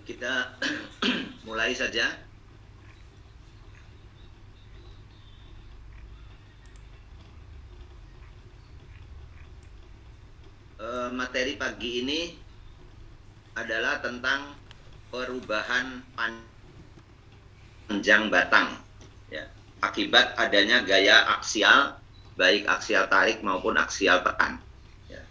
Kita mulai saja. Materi pagi ini adalah tentang perubahan panjang batang, ya, akibat adanya gaya aksial, baik aksial tarik maupun aksial tekan. Ya.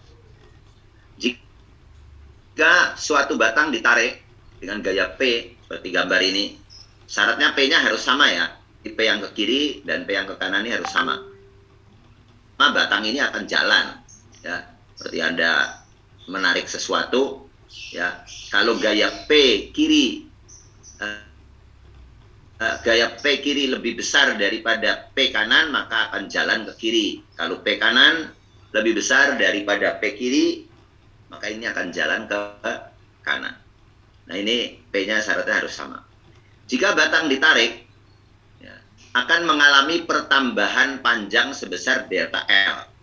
Jika suatu batang ditarik dengan gaya P seperti gambar ini, syaratnya P-nya harus sama ya. P yang ke kiri dan P yang ke kanan ini harus sama. Nah, batang ini akan jalan, ya. Seperti Anda menarik sesuatu, ya. Kalau gaya P kiri lebih besar daripada P kanan, maka akan jalan ke kiri. Kalau P kanan lebih besar daripada P kiri, maka ini akan jalan ke kanan. Nah, ini P-nya syaratnya harus sama. Jika batang ditarik, ya, akan mengalami pertambahan panjang sebesar delta L.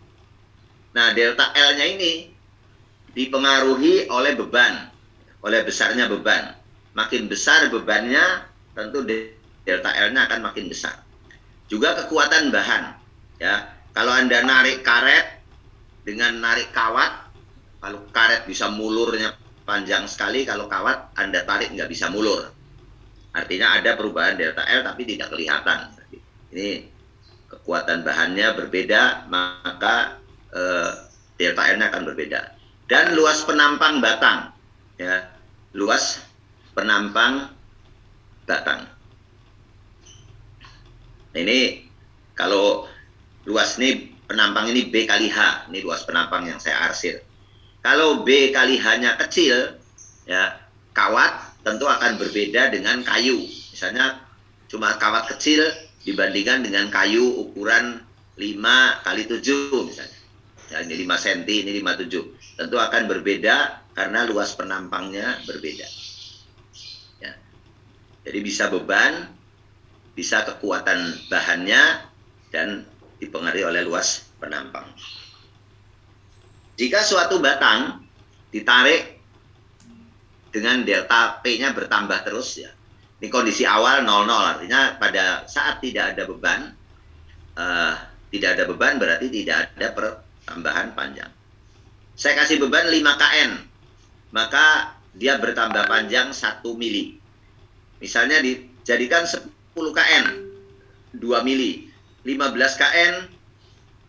Nah, delta L-nya ini dipengaruhi oleh beban, oleh besarnya beban. Makin besar bebannya, tentu delta L-nya akan makin besar. Juga kekuatan bahan. Ya, kalau Anda narik karet dengan narik kawat, kalau karet bisa mulurnya panjang sekali, kalau kawat Anda tarik nggak bisa mulur. Artinya ada perubahan delta L tapi tidak kelihatan. Ini kekuatan bahannya berbeda, maka delta L-nya akan berbeda. Dan luas penampang batang, ya, luas penampang batang. Nah, ini kalau luas ini penampang ini B kali H, ini luas penampang yang saya arsir. Kalau B kali H-nya kecil, ya, kawat tentu akan berbeda dengan kayu. Misalnya cuma kawat kecil dibandingkan dengan kayu ukuran 5 kali 7 misalnya. Ya, ini 5 cm, ini 57. Tentu akan berbeda karena luas penampangnya berbeda. Ya. Jadi bisa beban, bisa kekuatan bahannya, dan dipengaruhi oleh luas penampang. Jika suatu batang ditarik dengan delta P-nya bertambah terus, ya, ini kondisi awal 00, artinya pada saat tidak ada beban berarti tidak ada pertambahan panjang. Saya kasih beban 5 kN, maka dia bertambah panjang 1 mili. Misalnya dijadikan 10 kN 2 mili, 15 kN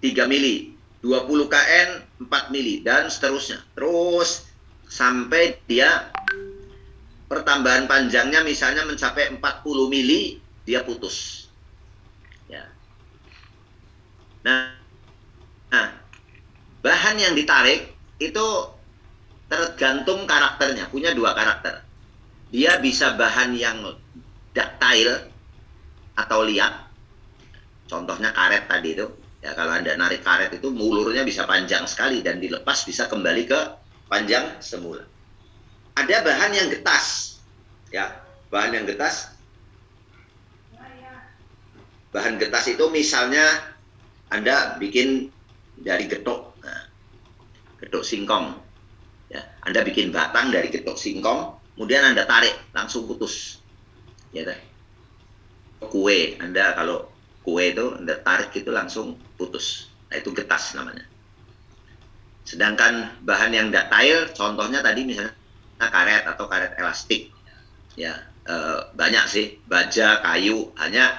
3 mili, 20 kN 4 mili, dan seterusnya. Terus sampai dia pertambahan panjangnya misalnya mencapai 40 mili, dia putus. Ya. Nah, bahan yang ditarik itu tergantung karakternya, punya 2 karakter. Dia bisa bahan yang ductile atau liat, contohnya karet tadi itu. Ya, kalau Anda narik karet itu mulurnya bisa panjang sekali dan dilepas bisa kembali ke panjang semula. Ada bahan yang getas. Ya, bahan yang getas. Bahan getas itu misalnya Anda bikin dari getok. Nah, getok singkong. Ya, Anda bikin batang dari getok singkong, kemudian Anda tarik, langsung putus. Ya, kue, Anda kalau kue itu Anda tarik itu langsung putus. Nah, itu getas namanya. Sedangkan bahan yang ductile, contohnya tadi misalnya karet atau karet elastik. Ya, banyak sih, baja, kayu. Hanya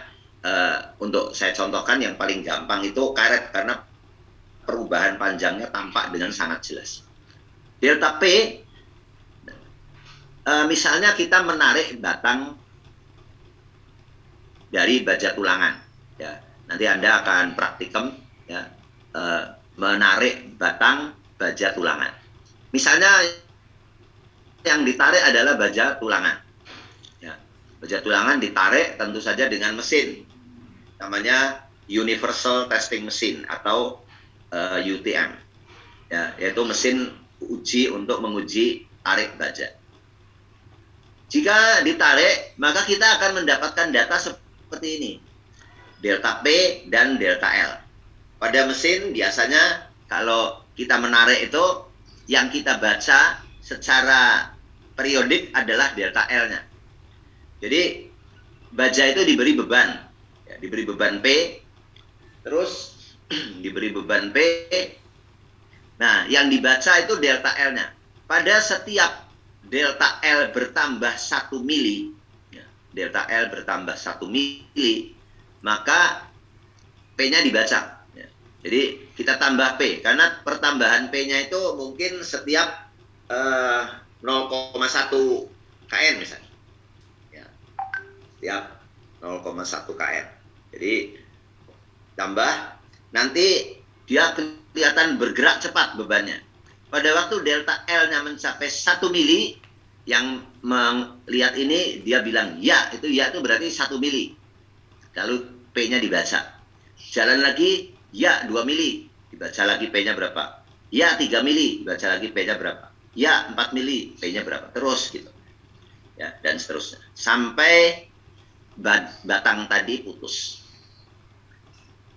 untuk saya contohkan yang paling gampang itu karet karena perubahan panjangnya tampak dengan sangat jelas. Delta P, misalnya kita menarik batang dari baja tulangan. Ya, nanti Anda akan praktikum, ya, menarik batang baja tulangan. Misalnya yang ditarik adalah baja tulangan. Ya, baja tulangan ditarik tentu saja dengan mesin, namanya Universal Testing Machine atau UTM. Ya, yaitu mesin uji untuk menguji tarik baja. Jika ditarik, maka kita akan mendapatkan data seperti ini. Delta P dan delta L. Pada mesin biasanya kalau kita menarik itu yang kita baca secara periodik adalah delta L-nya. Jadi baja itu diberi beban, ya, diberi beban P, terus diberi beban P. Nah, yang dibaca itu delta L-nya. Pada setiap delta L bertambah 1 mili, ya, delta L bertambah 1 mili, maka P-nya dibaca. Ya. Jadi kita tambah P, karena pertambahan P-nya itu mungkin setiap 0,1 kN misalnya. Ya. Setiap 0,1 kN. Jadi tambah, nanti dia kelihatan bergerak cepat bebannya. Pada waktu delta L-nya mencapai 1 mili, yang melihat ini dia bilang ya itu berarti 1 mili. Lalu P-nya dibaca. Jalan lagi, ya 2 mili. Dibaca lagi P-nya berapa. Ya 3 mili, dibaca lagi P-nya berapa. Ya 4 mili, P-nya berapa. Terus gitu. Ya, dan seterusnya. Sampai batang tadi putus.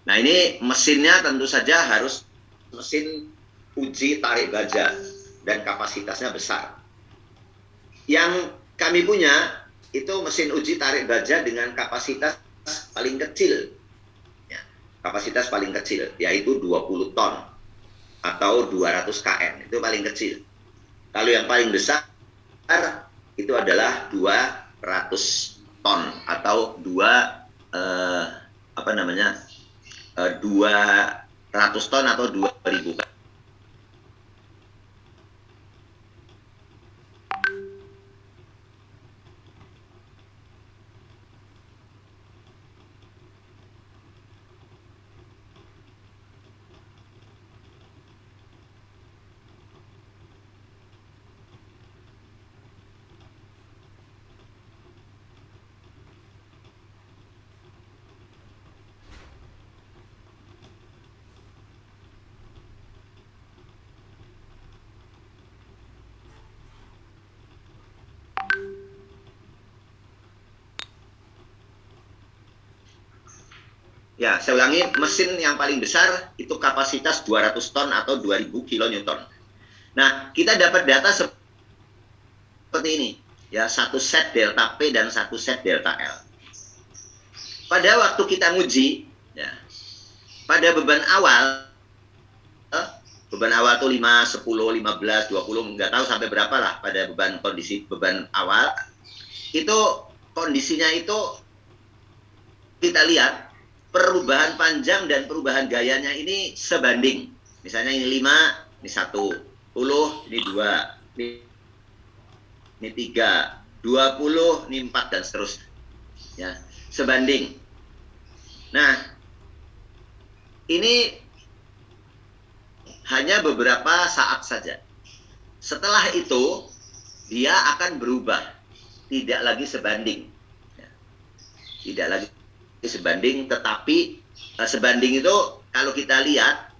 Nah, ini mesinnya tentu saja harus mesin uji tarik baja dan kapasitasnya besar. Yang kami punya itu mesin uji tarik baja dengan kapasitas paling kecil. Ya, kapasitas paling kecil yaitu 20 ton atau 200 kN. Itu paling kecil. Kalau yang paling besar itu adalah 200 ton atau 200 ton atau 2000. Ya, saya ulangi, mesin yang paling besar itu kapasitas 200 ton atau 2000 kilonewton. Nah, kita dapat data seperti ini. Ya, satu set delta P dan satu set delta L. Pada waktu kita nguji, ya, pada beban awal itu 5, 10, 15, 20, nggak tahu sampai berapa lah pada kondisi beban awal. Itu kondisinya itu kita lihat perubahan panjang dan perubahan gayanya ini sebanding. Misalnya ini 5, ini 1, 10, ini 2, ini 3, 20, ini 4, dan seterusnya. Ya, sebanding. Nah, ini hanya beberapa saat saja. Setelah itu, dia akan berubah. Tidak lagi sebanding. Ya. Tidak lagi sebanding, tetapi sebanding itu kalau kita lihat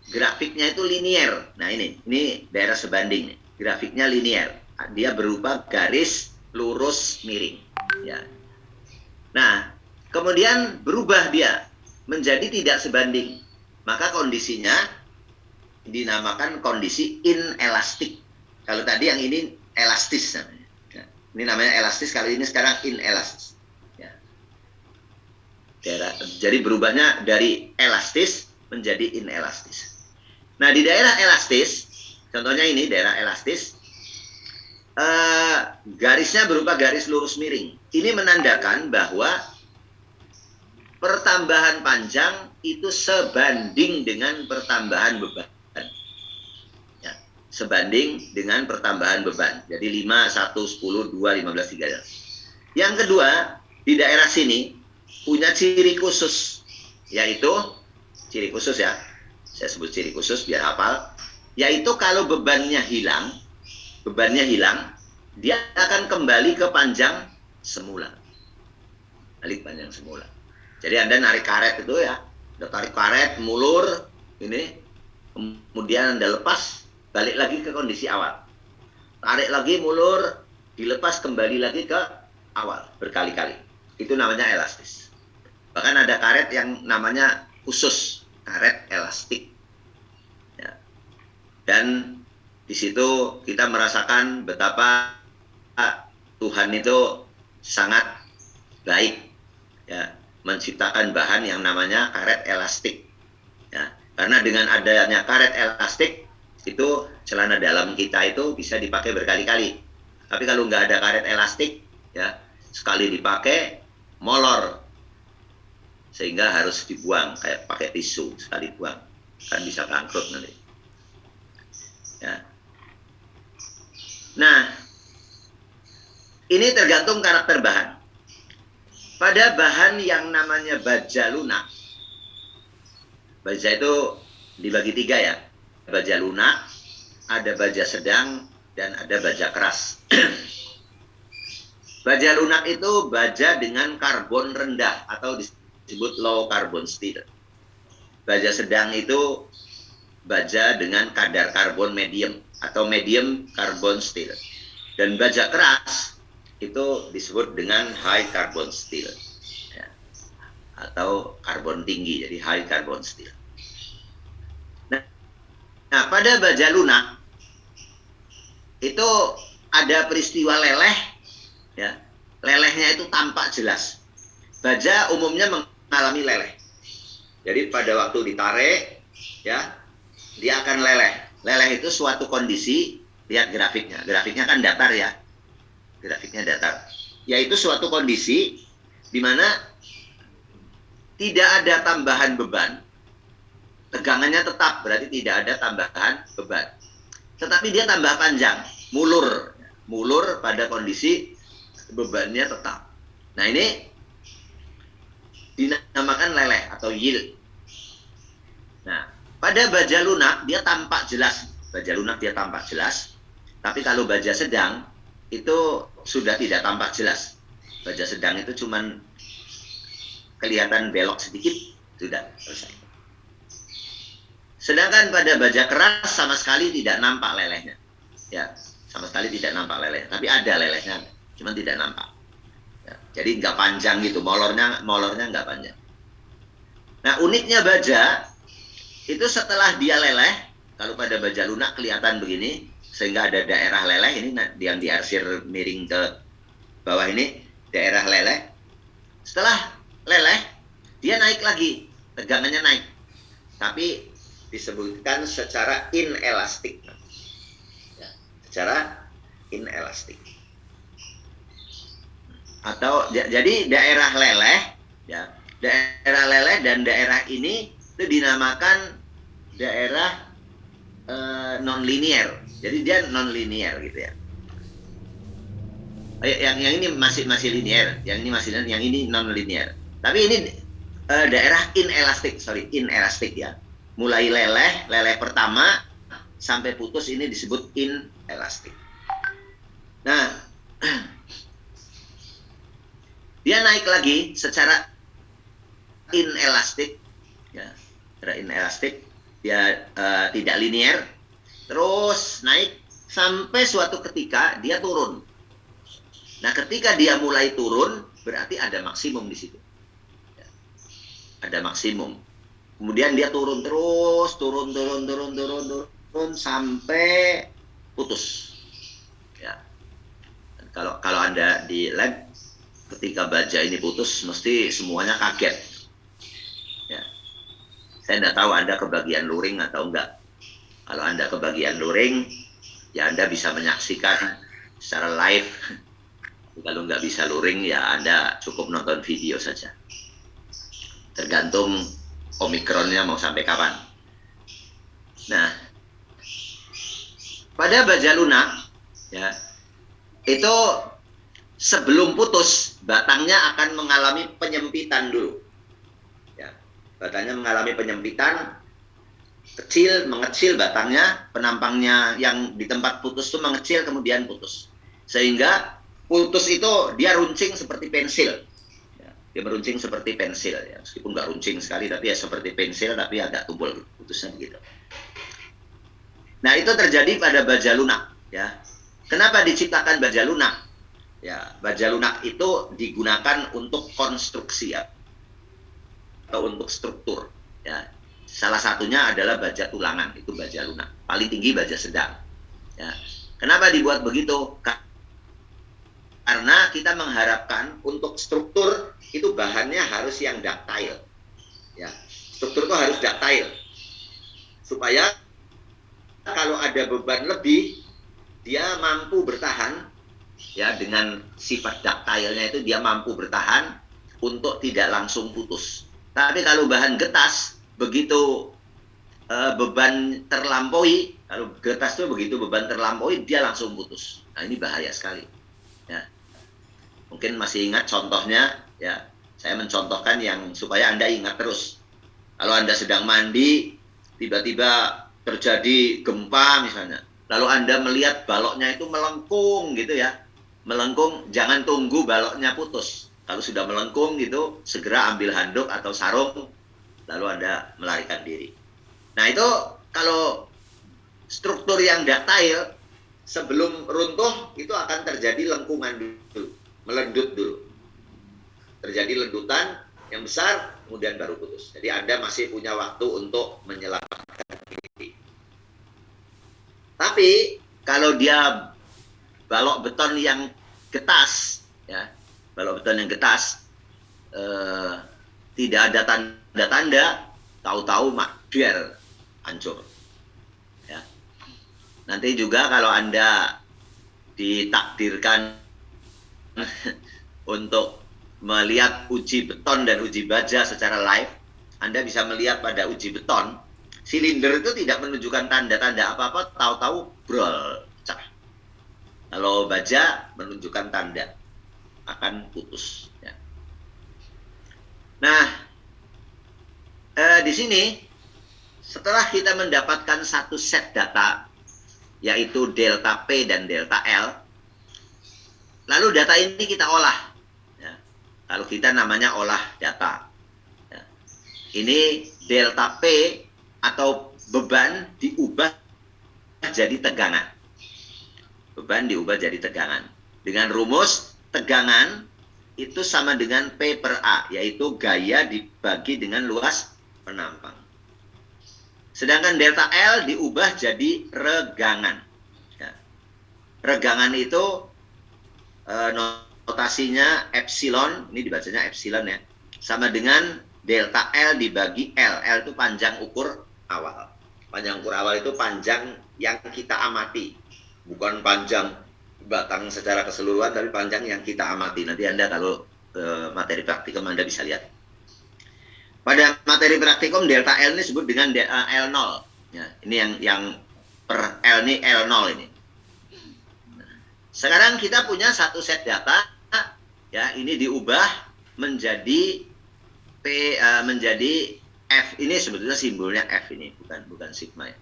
grafiknya itu linier. Nah, ini daerah sebanding nih. Grafiknya linier. Dia berupa garis lurus miring, ya. Nah, kemudian berubah dia menjadi tidak sebanding. Maka kondisinya dinamakan kondisi inelastik. Kalau tadi yang ini elastis namanya. Ya. Ini namanya elastis, kalau ini sekarang inelastis. Jadi berubahnya dari elastis menjadi inelastis. Nah, di daerah elastis, contohnya ini daerah elastis, garisnya berupa garis lurus miring. Ini menandakan bahwa pertambahan panjang itu sebanding dengan pertambahan beban. Ya, sebanding dengan pertambahan beban. Jadi 5, 1, 10, 2, 15, 3. Yang kedua, di daerah sini punya ciri khusus, yaitu ciri khusus, ya, saya sebut ciri khusus biar hafal, yaitu kalau bebannya hilang, dia akan kembali ke panjang semula, balik panjang semula. Jadi Anda narik karet itu, ya, Anda tarik karet mulur ini, kemudian Anda lepas, balik lagi ke kondisi awal, tarik lagi mulur, dilepas kembali lagi ke awal berkali-kali. Itu namanya elastis. Bahkan ada karet yang namanya khusus, karet elastik. Ya. Dan di situ kita merasakan betapa Tuhan itu sangat baik, ya, menciptakan bahan yang namanya karet elastik, ya. Karena dengan adanya karet elastik itu celana dalam kita itu bisa dipakai berkali-kali. Tapi kalau nggak ada karet elastik, ya, sekali dipakai molor, sehingga harus dibuang kayak pakai tisu, sekali buang kan bisa bangkrut nanti, ya. Nah, ini tergantung karakter bahan. Pada bahan yang namanya baja lunak, baja itu dibagi 3, ya. Baja lunak, ada baja sedang, dan ada baja keras. Baja lunak itu baja dengan karbon rendah atau disebut low carbon steel. Baja sedang itu baja dengan kadar karbon medium atau medium carbon steel. Dan baja keras itu disebut dengan high carbon steel, ya, atau karbon tinggi, jadi high carbon steel. Nah, pada baja lunak itu ada peristiwa leleh, ya. Lelehnya itu tampak jelas. Baja umumnya mengalami leleh. Jadi pada waktu ditarik, ya, dia akan leleh. Leleh itu suatu kondisi, lihat grafiknya. Grafiknya kan datar, ya. Grafiknya datar. Yaitu suatu kondisi di mana tidak ada tambahan beban. Tegangannya tetap, berarti tidak ada tambahan beban. Tetapi dia tambah panjang, mulur. Mulur pada kondisi bebannya tetap. Nah, ini dinamakan leleh atau yield. Nah, pada baja lunak dia tampak jelas. Baja lunak dia tampak jelas. Tapi kalau baja sedang itu sudah tidak tampak jelas. Baja sedang itu cuman kelihatan belok sedikit, sudah selesai. Sedangkan pada baja keras sama sekali tidak nampak lelehnya, ya, sama sekali tidak nampak lelehnya. Tapi ada lelehnya, cuma tidak nampak. Ya, jadi nggak panjang gitu, molornya nggak panjang. Nah, uniknya baja itu setelah dia leleh, kalau pada baja lunak kelihatan begini, sehingga ada daerah leleh ini yang diarsir miring ke bawah ini, daerah leleh. Setelah leleh, dia naik lagi, tegangannya naik. Tapi disebutkan secara inelastik, ya, secara inelastik. Atau jadi daerah leleh, ya, daerah leleh dan daerah ini itu dinamakan daerah non-linear. Jadi dia non-linear gitu, ya. Yang ini masih linear, yang ini masih, yang ini non-linear. Tapi ini daerah inelastik, inelastik, ya. Mulai leleh pertama sampai putus ini disebut inelastik. Nah, dia naik lagi secara inelastik, ya, secara inelastik, dia tidak linear, terus naik sampai suatu ketika dia turun. Nah, ketika dia mulai turun, berarti ada maksimum di situ, ya, ada maksimum. Kemudian dia turun terus, turun sampai putus. Ya. Kalau Anda di lab, ketika baja ini putus, mesti semuanya kaget. Ya. Saya tidak tahu Anda kebagian luring atau enggak. Kalau Anda kebagian luring, ya Anda bisa menyaksikan secara live. Kalau nggak bisa luring, ya Anda cukup nonton video saja. Tergantung Omikronnya mau sampai kapan. Nah, pada baja lunak, ya, itu sebelum putus, batangnya akan mengalami penyempitan dulu. Ya, batangnya mengalami penyempitan, mengecil batangnya, penampangnya yang di tempat putus itu mengecil, kemudian putus. Sehingga putus itu dia runcing seperti pensil. Dia meruncing seperti pensil, ya. Meskipun nggak runcing sekali, tapi ya seperti pensil, tapi agak tumpul putusnya begitu. Nah, itu terjadi pada baja lunak, ya. Kenapa diciptakan baja lunak? Ya, baja lunak itu digunakan untuk konstruksi, ya, atau untuk struktur, ya. Salah satunya adalah baja tulangan, itu baja lunak. Paling tinggi baja sedang, ya. Kenapa dibuat begitu? Karena kita mengharapkan untuk struktur itu bahannya harus yang ductile. Ya, struktur itu harus ductile. Supaya kalau ada beban lebih, dia mampu bertahan, ya, dengan sifat ductile-nya itu dia mampu bertahan untuk tidak langsung putus. Tapi kalau bahan getas, begitu beban terlampaui, kalau getas itu begitu beban terlampaui, dia langsung putus. Nah, ini bahaya sekali. Ya. Mungkin masih ingat contohnya, ya. Saya mencontohkan yang supaya Anda ingat terus. Kalau Anda sedang mandi, tiba-tiba terjadi gempa misalnya, lalu Anda melihat baloknya itu melengkung gitu ya, melengkung, jangan tunggu baloknya putus. Kalau sudah melengkung gitu, segera ambil handuk atau sarung, lalu Anda melarikan diri. Nah, itu kalau struktur yang ductile, sebelum runtuh itu akan terjadi lengkungan dulu, melendut dulu. Terjadi lendutan yang besar, kemudian baru putus. Jadi Anda masih punya waktu untuk menyelamatkan diri. Tapi kalau dia balok beton yang getas, ya, balok beton yang getas, tidak ada tanda-tanda, tahu-tahu makdir, hancur. Ya. Nanti juga kalau Anda ditakdirkan untuk melihat uji beton dan uji baja secara live, Anda bisa melihat pada uji beton, silinder itu tidak menunjukkan tanda-tanda apa-apa, tahu-tahu brol, pecah. Kalau baja menunjukkan tanda akan putus. Ya. Nah, di sini setelah kita mendapatkan satu set data, yaitu delta P dan delta L, lalu data ini kita olah. Ya. Kalau kita namanya olah data. Ya. Ini delta P atau beban diubah jadi tegangan. Beban diubah jadi tegangan. Dengan rumus tegangan itu sama dengan P per A, yaitu gaya dibagi dengan luas penampang. Sedangkan delta L diubah jadi regangan. Ya. Regangan itu notasinya epsilon, ini dibacanya epsilon ya, sama dengan delta L dibagi L. L itu panjang ukur awal. Panjang ukur awal itu panjang yang kita amati, bukan panjang batang secara keseluruhan, tapi panjang yang kita amati. Nanti Anda kalau materi praktikum Anda bisa lihat. Pada materi praktikum delta L ini disebut dengan L0. Ya, ini yang per L ini L0 ini. Sekarang kita punya satu set data, ya, ini diubah menjadi menjadi F. Ini sebetulnya simbolnya F ini, bukan sigma ya.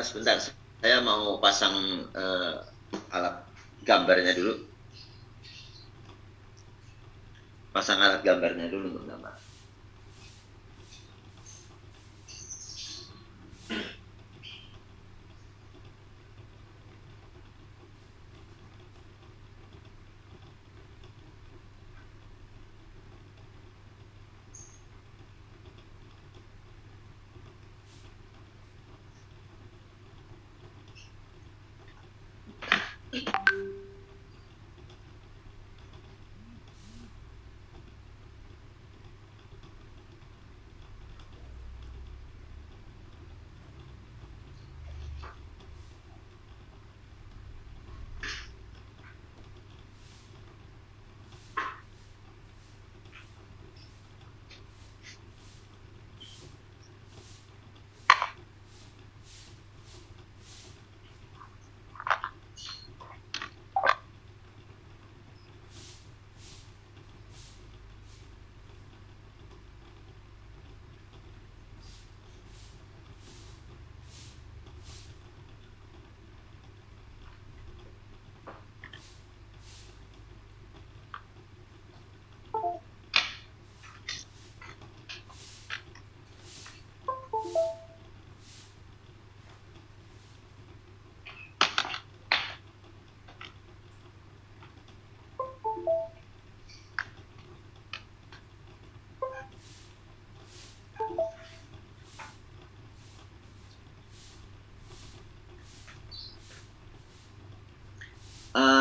Sebentar, saya mau pasang alat gambarnya dulu. Pasang alat gambarnya dulu untuk gambar.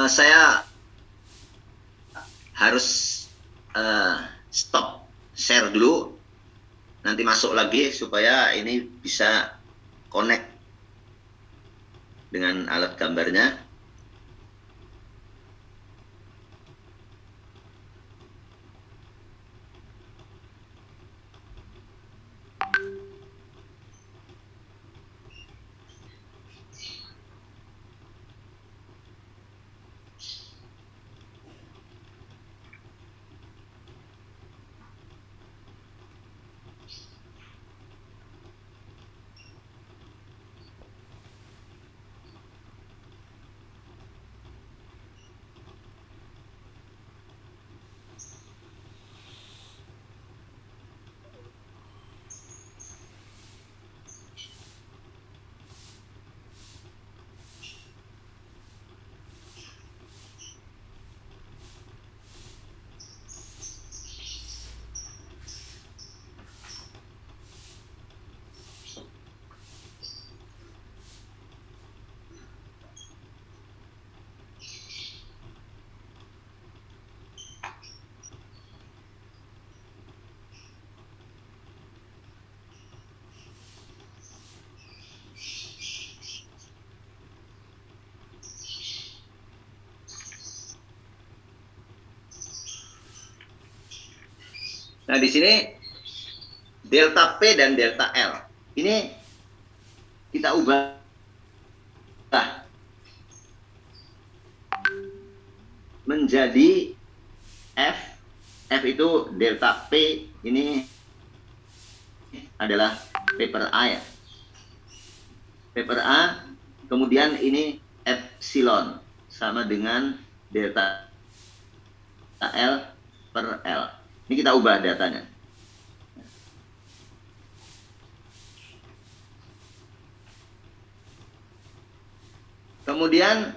Saya harus stop share dulu, nanti masuk lagi supaya ini bisa connect dengan alat gambarnya. Nah, di sini delta P dan delta L ini kita ubah menjadi F. F itu delta P ini adalah P per A ya. P per A, kemudian ini epsilon sama dengan delta L per L. Ini kita ubah datanya. Kemudian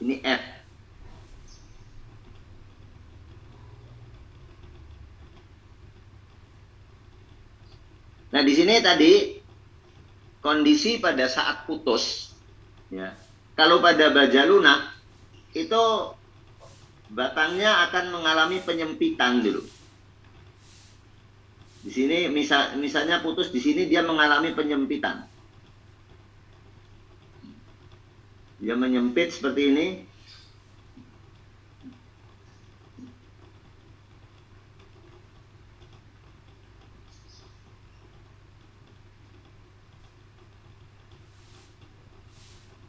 ini F. Nah, di sini tadi kondisi pada saat putus ya. Kalau pada baja lunak itu batangnya akan mengalami penyempitan dulu. Di sini misalnya putus di sini dia mengalami penyempitan. Dia menyempit seperti ini.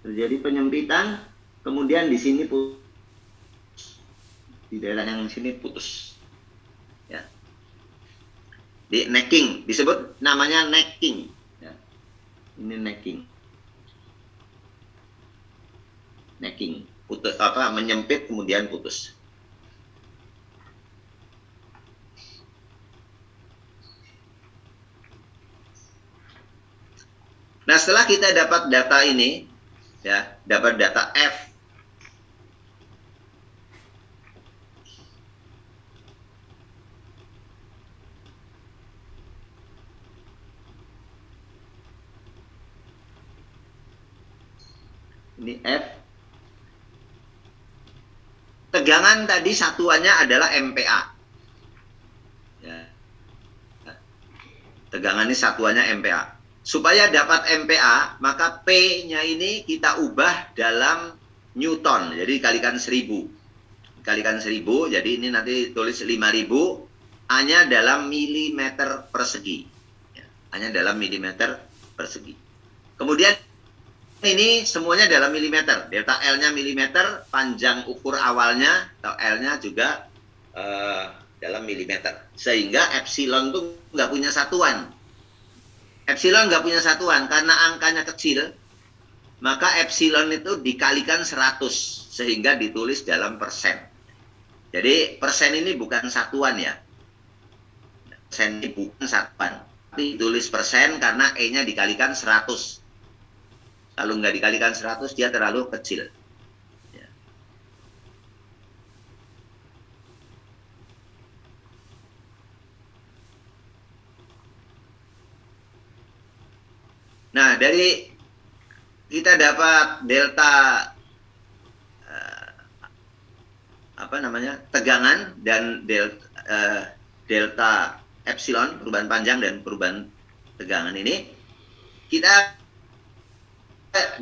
Terjadi penyempitan, kemudian di sini putus. Di daerah yang sini putus. Ya. Di necking, disebut namanya necking. Ya. Ini necking. Necking, putus apa menyempit kemudian putus. Nah, setelah kita dapat data ini, ya, dapat data F. Ini F. Tegangan tadi satuannya adalah MPa. Ya. Tegangan ini satuannya MPa. Supaya dapat MPa, maka P-nya ini kita ubah dalam Newton. Jadi dikalikan 1000. Dikalikan 1000, jadi ini nanti tulis 5000. A-nya dalam milimeter persegi. Ya, A-nya dalam milimeter persegi. Kemudian ini semuanya dalam milimeter. Delta L-nya milimeter, panjang ukur awalnya, atau L-nya juga dalam milimeter. Sehingga epsilon itu nggak punya satuan. Epsilon nggak punya satuan karena angkanya kecil, maka epsilon itu dikalikan 100 sehingga ditulis dalam persen. Jadi persen ini bukan satuan ya. Persen ini bukan satuan, tapi ditulis persen karena E-nya dikalikan 100. Kalau nggak dikalikan 100 dia terlalu kecil. Nah, dari kita dapat delta tegangan dan delta epsilon, perubahan panjang dan perubahan tegangan ini, kita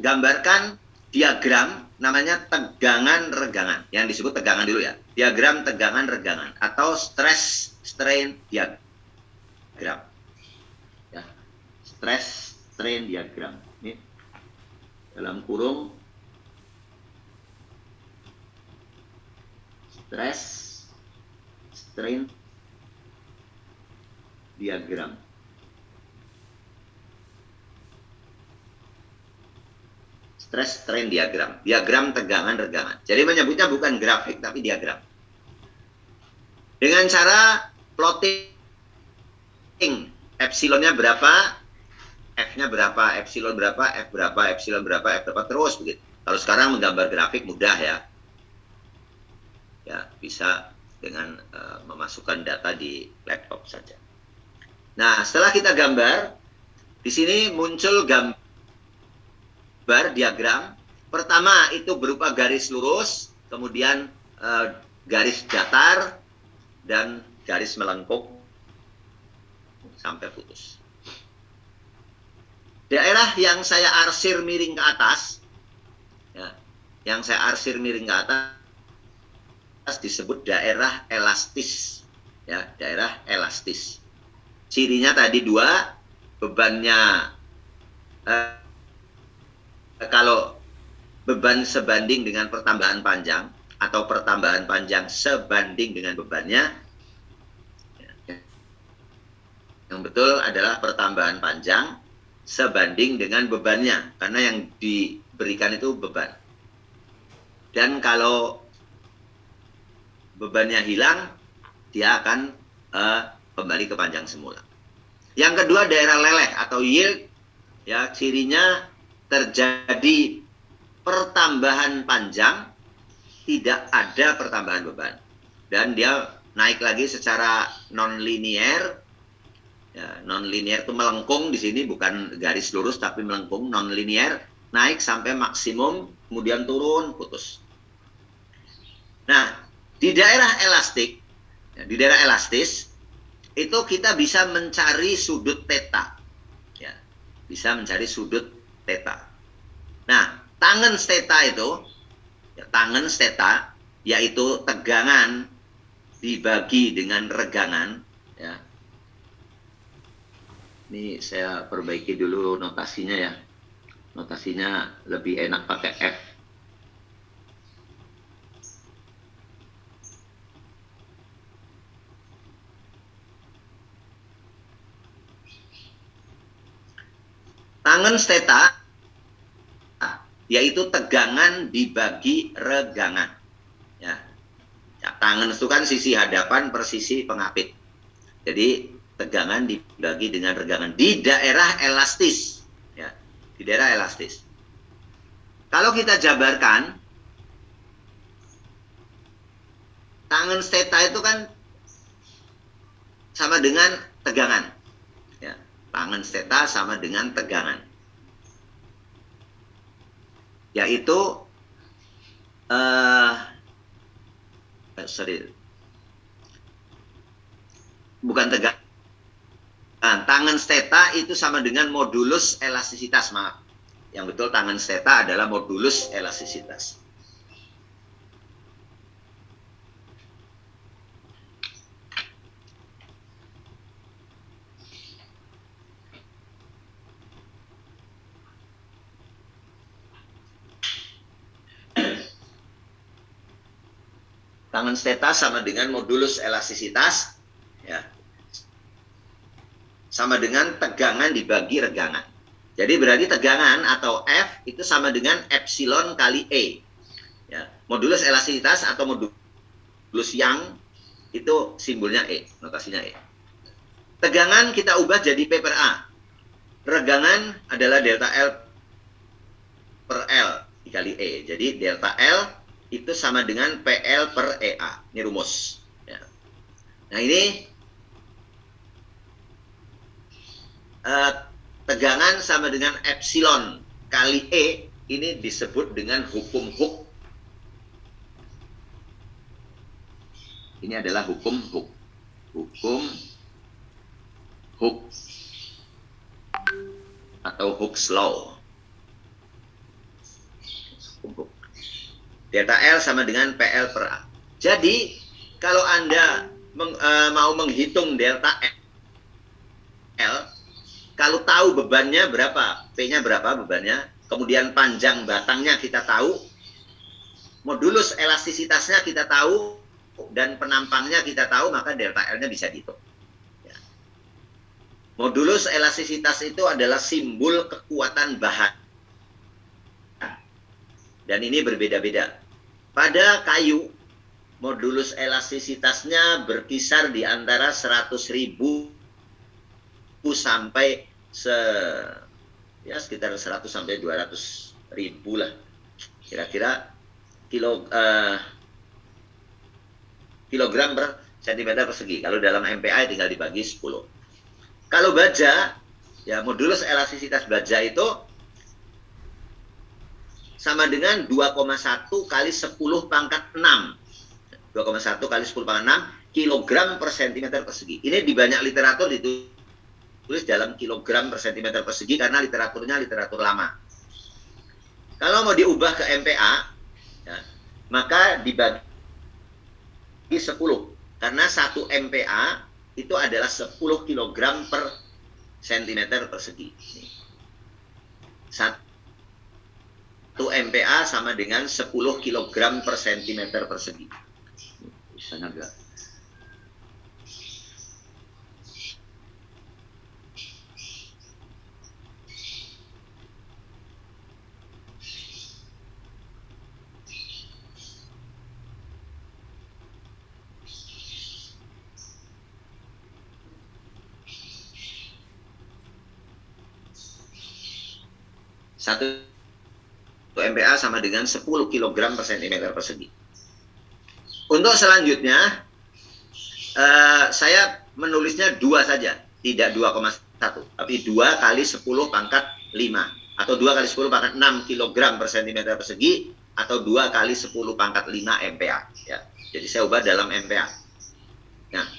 gambarkan diagram namanya tegangan regangan, yang disebut tegangan dulu ya, diagram tegangan regangan atau stress strain diagram ya, stress strain diagram ini dalam kurung stress strain diagram. Stress strain diagram, diagram tegangan regangan. Jadi menyebutnya bukan grafik tapi diagram. Dengan cara plotting epsilonnya berapa, F-nya berapa, epsilon berapa, F berapa, epsilon berapa, F berapa, terus begitu. Kalau sekarang menggambar grafik mudah ya. Ya, bisa dengan memasukkan data di laptop saja. Nah, setelah kita gambar, di sini muncul gambar diagram. Pertama itu berupa garis lurus, kemudian garis datar, dan garis melengkung sampai putus. Daerah yang saya arsir miring ke atas, ya, yang saya arsir miring ke atas disebut daerah elastis, ya, daerah elastis. Cirinya tadi dua, bebannya kalau beban sebanding dengan pertambahan panjang atau pertambahan panjang sebanding dengan bebannya, yang betul adalah pertambahan panjang sebanding dengan bebannya, karena yang diberikan itu beban. Dan kalau bebannya hilang, dia akan kembali ke panjang semula. Yang kedua, daerah leleh atau yield, ya, cirinya terjadi pertambahan panjang, tidak ada pertambahan beban, dan dia naik lagi secara non-linear. Ya, non-linear itu melengkung di sini, bukan garis lurus tapi melengkung, non-linear, naik sampai maksimum, kemudian turun, putus. Nah, di daerah elastik, ya, di daerah elastis, itu kita bisa mencari sudut theta. Ya, bisa mencari sudut theta. Nah, tangen theta itu, ya, tangen theta, yaitu tegangan dibagi dengan regangan. Ya. Ini saya perbaiki dulu notasinya ya. Notasinya lebih enak pakai F. Tangen theta yaitu tegangan dibagi regangan. Ya. Ya, tangen itu kan sisi hadapan per sisi pengapit. Jadi tegangan dibagi dengan regangan di daerah elastis. Ya, di daerah elastis. Kalau kita jabarkan, tangen theta itu kan sama dengan tegangan. Ya, tangen theta sama dengan tegangan. Yaitu bukan tegangan. Tangen theta itu sama dengan modulus elastisitas, maaf. Yang betul tangen theta adalah modulus elastisitas. Tangen theta sama dengan modulus elastisitas, ya, sama dengan tegangan dibagi regangan. Jadi berarti tegangan atau F itu sama dengan epsilon kali E. Ya, modulus elastisitas atau modulus Young itu simbolnya E, notasinya E. Tegangan kita ubah jadi P per A. Regangan adalah delta L per L dikali E. Jadi delta L itu sama dengan PL per EA. Ini rumus. Ya. Nah ini tegangan sama dengan epsilon kali E, ini disebut dengan hukum Hooke. Ini adalah hukum Hooke. Hukum Hooke atau Hooke's Law. Delta L sama dengan PL per A. Jadi, kalau Anda mau menghitung delta L, kalau tahu bebannya berapa, P-nya berapa bebannya, kemudian panjang batangnya kita tahu, modulus elastisitasnya kita tahu, dan penampangnya kita tahu, maka delta L-nya bisa dihitung. Ya. Modulus elastisitas itu adalah simbol kekuatan bahan. Dan ini berbeda-beda. Pada kayu, modulus elastisitasnya berkisar di antara 100.000 sampai sekitar 100 sampai 200.000 lah. Kira-kira kilogram per sentimeter persegi. Kalau dalam MPa tinggal dibagi 10. Kalau baja, ya modulus elastisitas baja itu sama dengan 2,1 kali 10 pangkat 6. 2,1 kali 10 pangkat 6 kilogram per sentimeter persegi. Ini di banyak literatur ditulis dalam kilogram per sentimeter persegi karena literaturnya literatur lama. Kalau mau diubah ke MPa, ya, maka dibagi 10. Karena 1 MPa itu adalah 10 kilogram per sentimeter persegi. 1 MPa sama dengan 10 kg per sentimeter persegi. Bisa enggak? Satu MPa sama dengan 10 kg per cm persegi. Untuk selanjutnya, saya menulisnya 2 saja, tidak 2,1, tapi 2 kali 10 pangkat 5, atau 2 kali 10 pangkat 6 kg per cm persegi, atau 2 kali 10 pangkat 5 MPa. Ya. Jadi saya ubah dalam MPa. Nah,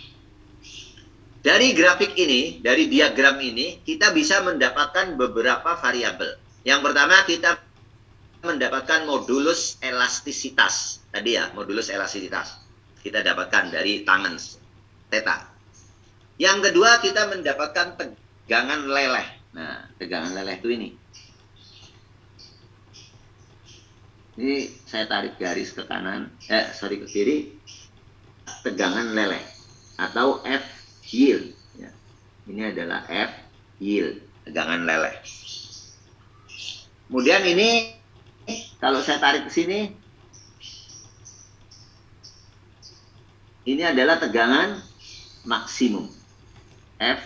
dari grafik ini, dari diagram ini, kita bisa mendapatkan beberapa variabel. Yang pertama, kita mendapatkan modulus elastisitas. Tadi ya, modulus elastisitas. Kita dapatkan dari tangan theta. Yang kedua, kita mendapatkan tegangan leleh. Nah, tegangan leleh itu ini. Ini saya tarik garis ke kanan, ke kiri. Tegangan leleh atau F yield. Ya. Ini adalah F yield, tegangan leleh. Kemudian ini, kalau saya tarik ke sini, ini adalah tegangan maksimum. F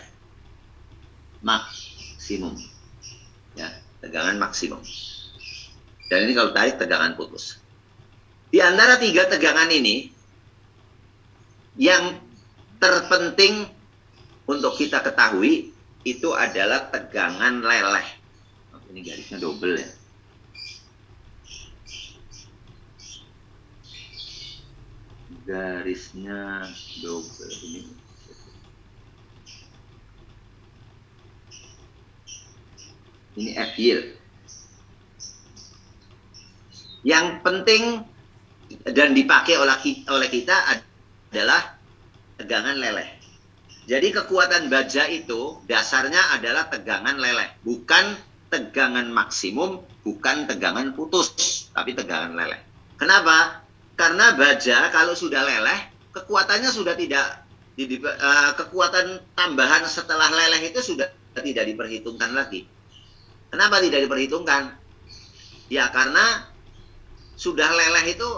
maksimum. Ya, tegangan maksimum. Dan ini kalau tarik tegangan putus. Di antara 3 tegangan ini, yang terpenting untuk kita ketahui itu adalah tegangan leleh. Ini garisnya double ya. Garisnya double ini. Ini F yield. Yang penting dan dipakai oleh kita adalah tegangan leleh. Jadi kekuatan baja itu dasarnya adalah tegangan leleh, bukan tegangan maksimum, bukan tegangan putus, tapi tegangan leleh. Kenapa? Karena baja kalau sudah leleh, kekuatannya sudah tidak, kekuatan tambahan setelah leleh itu sudah tidak diperhitungkan lagi. Kenapa tidak diperhitungkan? Ya karena sudah leleh itu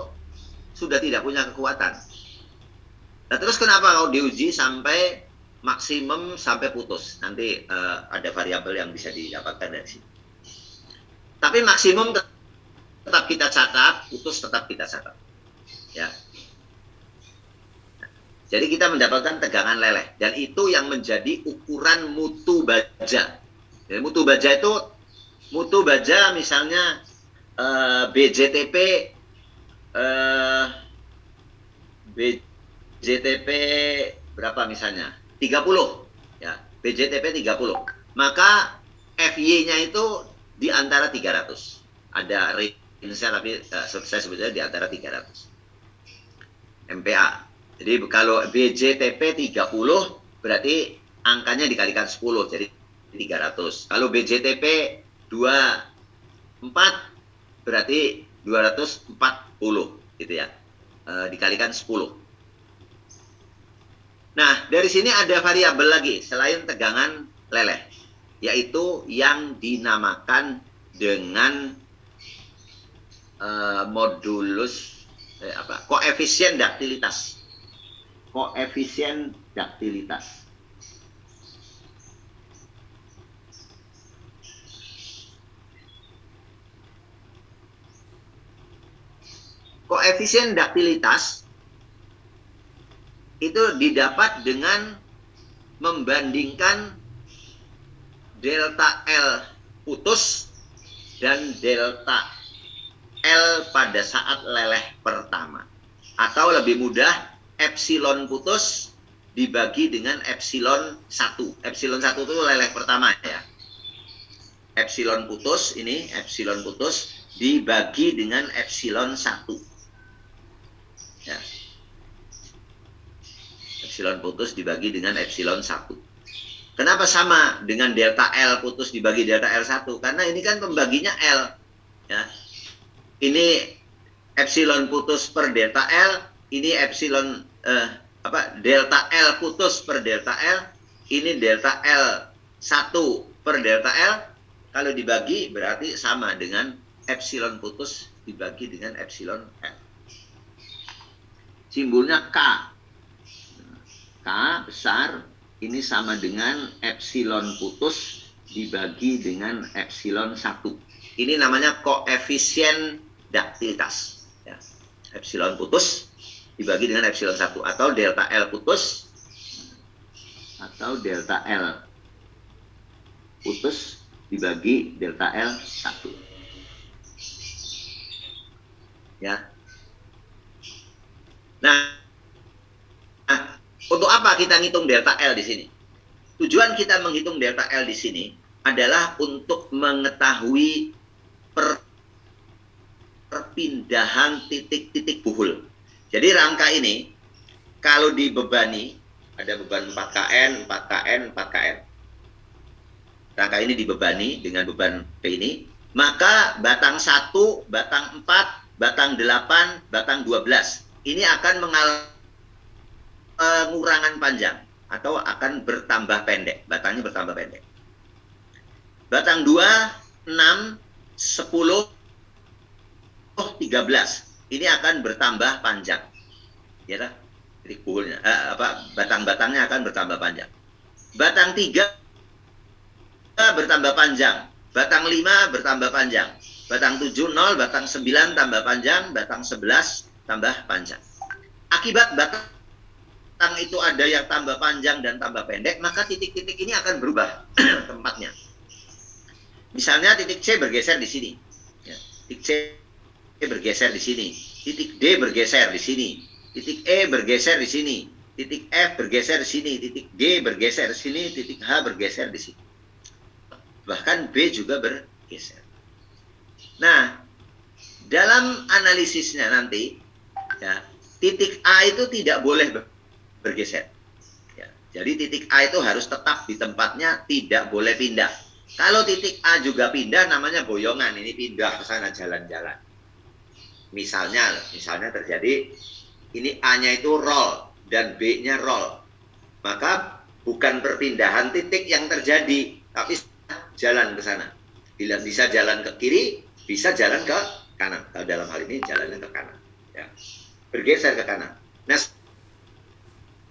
sudah tidak punya kekuatan. Nah terus kenapa kalau diuji sampai maksimum sampai putus? Nanti ada variabel yang bisa didapatkan dari sini. Tapi maksimum tetap kita catat, putus tetap kita catat. Ya. Jadi kita mendapatkan tegangan leleh, dan itu yang menjadi ukuran mutu baja. Jadi mutu baja misalnya BJTP BJTP berapa misalnya? 30 ya. BJTP 30. Maka FY-nya itu di antara 300. Ada range-nya tapi saya sebutnya di antara 300. MPA. Jadi kalau BJTP 30 berarti angkanya dikalikan 10 jadi 300. Kalau BJTP 24 berarti 240 gitu ya. Dikalikan 10. Nah, dari sini ada variabel lagi selain tegangan leleh, yaitu yang dinamakan dengan modulus koefisien daktilitas. Koefisien daktilitas. Koefisien daktilitas itu didapat dengan membandingkan delta L putus dan delta L pada saat leleh pertama. Atau lebih mudah, epsilon putus dibagi dengan epsilon 1. Epsilon 1 itu leleh pertama ya. Epsilon putus dibagi dengan epsilon 1. Ya. Epsilon putus dibagi dengan epsilon 1. Kenapa sama dengan delta L putus dibagi delta L1? Karena ini kan pembaginya L. Ya. Ini epsilon putus per delta L, ini epsilon delta L putus per delta L, ini delta L1 per delta L. Kalau dibagi berarti sama dengan epsilon putus dibagi dengan epsilon L. Simbolnya K. K besar, ini sama dengan epsilon putus dibagi dengan epsilon 1. Ini namanya koefisien daktilitas. Ya. Epsilon putus dibagi dengan epsilon 1. Atau delta L putus. Atau delta L putus dibagi delta L1. Ya. Nah, untuk apa kita ngitung delta L di sini? Tujuan kita menghitung delta L di sini adalah untuk mengetahui perpindahan titik-titik buhul. Jadi rangka ini kalau dibebani, ada beban 4KN, 4KN, 4KN. Rangka ini dibebani dengan beban P ini, maka batang 1, batang 4, batang 8, batang 12 ini akan mengalami pengurangan panjang atau akan bertambah pendek, batangnya bertambah pendek. Batang 2, 6, 10, 13 ini akan bertambah panjang. Ya kan? Titik buhulnya batang-batangnya akan bertambah panjang. Batang 3 bertambah panjang, batang 5 bertambah panjang, batang 7 0, batang 9 tambah panjang, batang 11 tambah panjang. Akibat batang itu ada yang tambah panjang dan tambah pendek, maka titik-titik ini akan berubah tempatnya. Misalnya titik C bergeser di sini, ya. Titik C bergeser di sini, titik D bergeser di sini, titik E bergeser di sini, titik F bergeser di sini, titik G bergeser di sini, titik H bergeser di sini. Bahkan B juga bergeser. Nah, dalam analisisnya nanti, ya, titik A itu tidak boleh bergeser. Ya, jadi titik A itu harus tetap di tempatnya, tidak boleh pindah. Kalau titik A juga pindah, namanya boyongan. Ini pindah ke sana jalan-jalan. Misalnya terjadi, ini A-nya itu roll dan B-nya roll. Maka bukan perpindahan titik yang terjadi, tapi jalan ke sana. Bila bisa jalan ke kiri, bisa jalan ke kanan. Kalau dalam hal ini jalannya ke kanan. Ya. Bergeser ke kanan. Nah,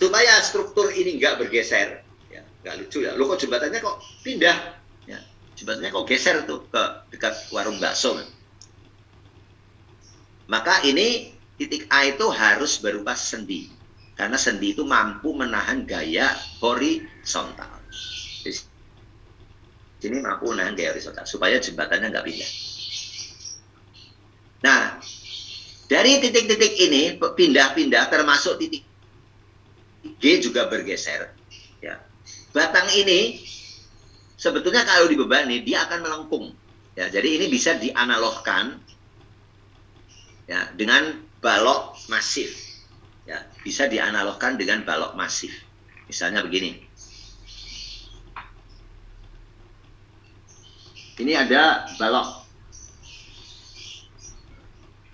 supaya struktur ini nggak bergeser, ya, nggak lucu ya. Loh kok jembatannya kok pindah? Ya, jembatannya kok geser tuh ke dekat warung bakso. Maka ini titik A itu harus berupa sendi. Karena sendi itu mampu menahan gaya horizontal. sini mampu menahan gaya horizontal supaya jembatannya nggak pindah. Nah, dari titik-titik ini pindah-pindah termasuk titik G juga bergeser. Ya. Batang ini sebetulnya kalau dibebani dia akan melengkung. Ya, jadi ini bisa dianalogkan ya dengan balok masif. Ya, bisa dianalogkan dengan balok masif. Misalnya begini. Ini ada balok.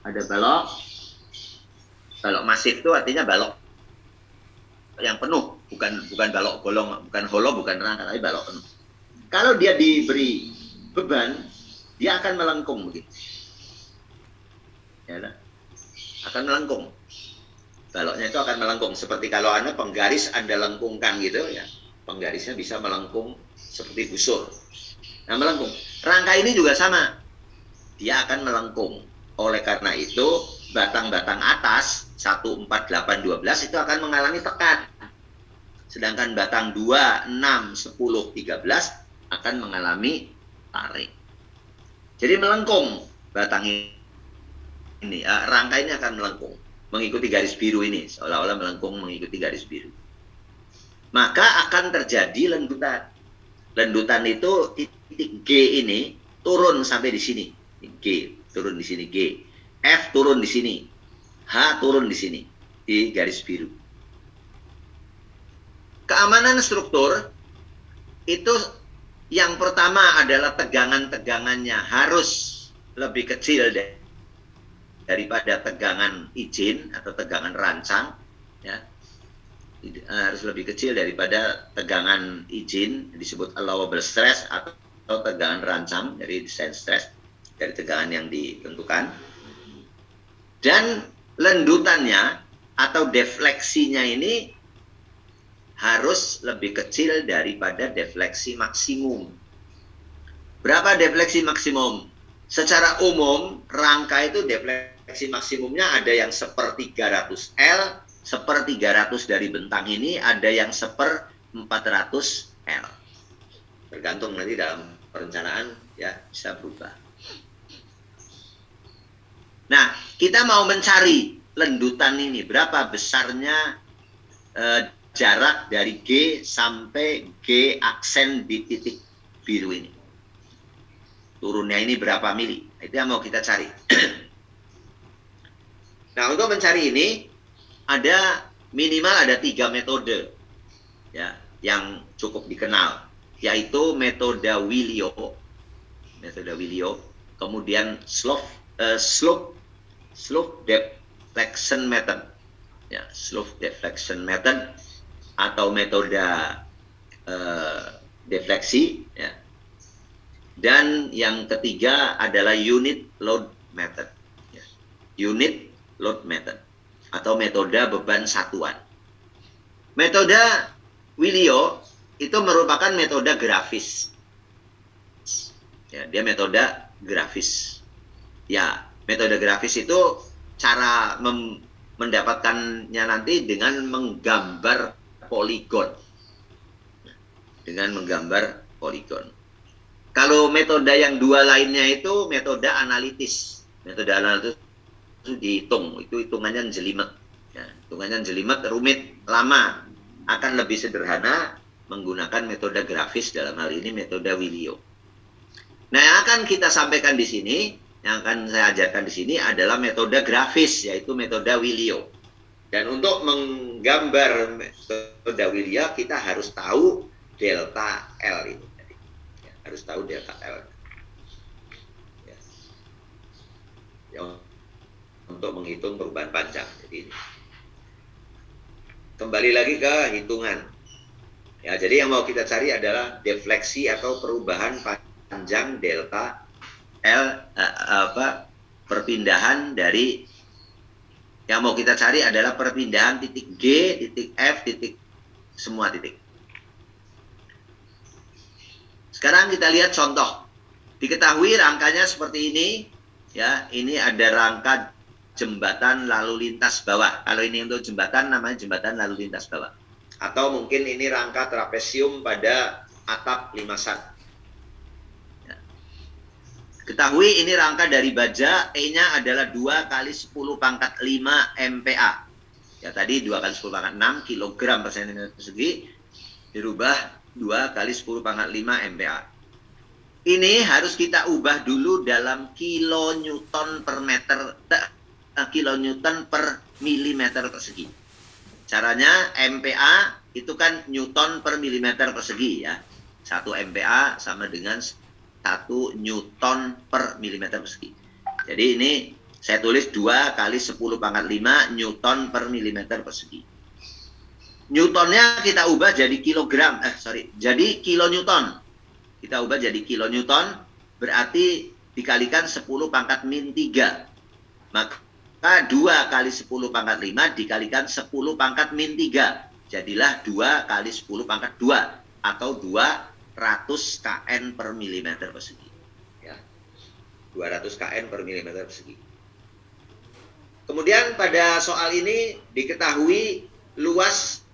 Ada balok. Balok masif itu artinya balok yang penuh, bukan balok bolong, bukan hollow, bukan rangka, tapi balok penuh. Kalau dia diberi beban, dia akan melengkung begitu. Ya, akan melengkung. Baloknya itu akan melengkung. Seperti kalau Anda penggaris Anda lengkungkan gitu ya, penggarisnya bisa melengkung seperti busur. Nah, melengkung. Rangka ini juga sama. Dia akan melengkung. Oleh karena itu, batang-batang atas 1, 4, 8, 12 itu akan mengalami tekan. Sedangkan batang 2, 6, 10, 13 akan mengalami tarik. Jadi melengkung batang ini. Rangka ini akan melengkung. Mengikuti garis biru ini. Seolah-olah melengkung mengikuti garis biru. Maka akan terjadi lendutan. Lendutan itu titik G ini turun sampai di sini. G turun di sini, G. F turun di sini. H turun di sini. Di garis biru. Keamanan struktur itu yang pertama adalah tegangan-tegangannya harus lebih kecil daripada tegangan izin atau tegangan rancang. Ya. Harus lebih kecil daripada tegangan izin, disebut allowable stress, atau tegangan rancang dari design stress, dari tegangan yang ditentukan. Dan lendutannya atau defleksinya ini harus lebih kecil daripada defleksi maksimum. Berapa defleksi maksimum? Secara umum, rangka itu defleksi maksimumnya ada yang 1/300 L, 1/300 dari bentang ini, ada yang 1/400 L. Tergantung nanti dalam perencanaan ya bisa berubah. Nah, kita mau mencari lendutan ini, berapa besarnya jarak dari G sampai G aksen di titik biru ini. Turunnya ini berapa mili? Itu yang mau kita cari. Nah, untuk mencari ini ada minimal ada 3 metode ya yang cukup dikenal, yaitu metode Willio, kemudian slope deflection method, ya, slope deflection method atau metode defleksi, ya. Dan yang ketiga adalah unit load method, ya. Unit load method atau metode beban satuan. Metode Willio itu merupakan metode grafis. Ya, dia metode grafis. Ya, metode grafis itu cara mendapatkannya nanti dengan menggambar poligon. Dengan menggambar poligon. Kalau metode yang dua lainnya itu metode analitis. Metode analitis itu dihitung, itu hitungannya jelimet. Ya, hitungannya jelimet, rumit, lama. Akan lebih sederhana menggunakan metode grafis, dalam hal ini metode Willio. Nah, yang akan kita sampaikan di sini, yang akan saya ajarkan di sini adalah metode grafis, yaitu metode Willio. Dan untuk menggambar metode Willio, kita harus tahu delta L ini. Ya, harus tahu delta L. Ya. Ya, untuk menghitung perubahan panjang. Jadi kembali lagi ke hitungan. Ya, jadi yang mau kita cari adalah defleksi atau perubahan panjang delta L, perpindahan dari, yang mau kita cari adalah perpindahan titik G, titik F, titik, semua titik. Sekarang kita lihat contoh. Diketahui rangkanya seperti ini, ya. Ini ada rangka jembatan lalu lintas bawah. Kalau ini untuk jembatan, namanya jembatan lalu lintas bawah. Atau mungkin ini rangka trapesium pada atap limasan. Ketahui ini rangka dari baja, E-nya adalah 2 kali 10 pangkat 5 MPa. Ya tadi 2 kali 10 pangkat 6 kilogram per sentimeter persegi, dirubah 2 kali 10 pangkat 5 MPa. Ini harus kita ubah dulu dalam kilonewton per meter, kilonewton per milimeter persegi. Caranya MPa itu kan newton per milimeter persegi ya. 1 MPa sama dengan 1 newton per milimeter persegi. Jadi ini saya tulis 2 kali 10 pangkat 5 newton per milimeter persegi. Newtonnya kita ubah jadi kilogram, jadi kilonewton. Kita ubah jadi kilonewton, berarti dikalikan 10 pangkat min 3. Maka 2 kali 10 pangkat 5 dikalikan 10 pangkat min 3. Jadilah 2 kali 10 pangkat 2 atau 200 kN per milimeter persegi. Ya. 200 kN per milimeter persegi. Kemudian pada soal ini diketahui luas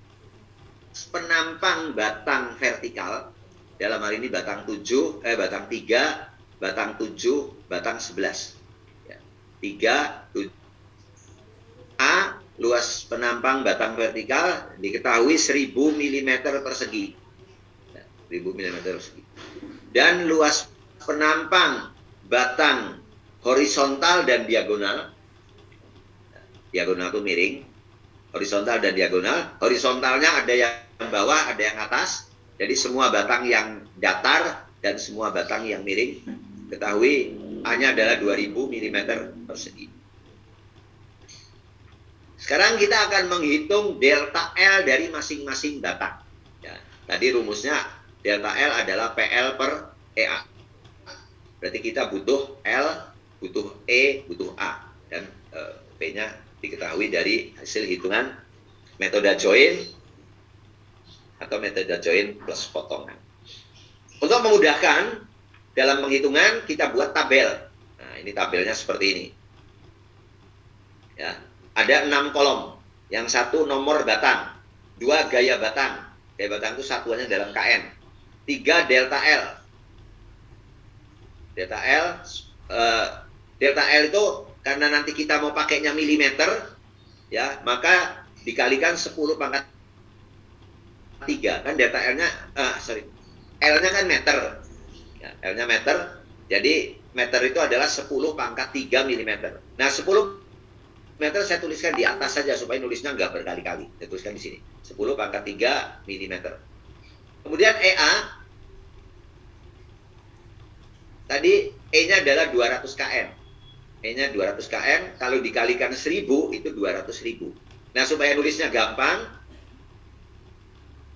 penampang batang vertikal, dalam hal ini batang 3, batang 7, batang 11. Ya. 3, 7. A, luas penampang batang vertikal diketahui 1000 mm persegi. 1000 mm persegi. Dan luas penampang batang horizontal dan diagonal. Diagonal itu miring. Horizontal dan diagonal. Horizontalnya ada yang bawah, ada yang atas. Jadi semua batang yang datar dan semua batang yang miring. Ketahui A-nya adalah 2000 mm persegi. Sekarang kita akan menghitung delta L dari masing-masing batang. Ya, tadi rumusnya delta L adalah PL per EA. Berarti kita butuh L, butuh E, butuh A. Dan P-nya diketahui dari hasil hitungan metode join atau metode join plus potongan. Untuk memudahkan, dalam penghitungan kita buat tabel. Nah, ini tabelnya seperti ini. Ya, ada 6 kolom. Yang satu nomor batang, 2 gaya batang. Gaya batang itu satuannya dalam KN. 3 delta L. Delta L itu karena nanti kita mau pakainya milimeter, ya, maka dikalikan 10 pangkat 3. Kan delta L-nya, L-nya kan meter. Ya, L-nya meter, jadi meter itu adalah 10 pangkat 3 milimeter. Nah, 10 meter saya tuliskan di atas saja supaya nulisnya nggak berkali-kali. Saya tuliskan di sini. 10 pangkat 3 milimeter. Kemudian EA, tadi E-nya adalah 200 kN. E-nya 200 kN, kalau dikalikan 1000 itu 200.000. Nah, supaya nulisnya gampang,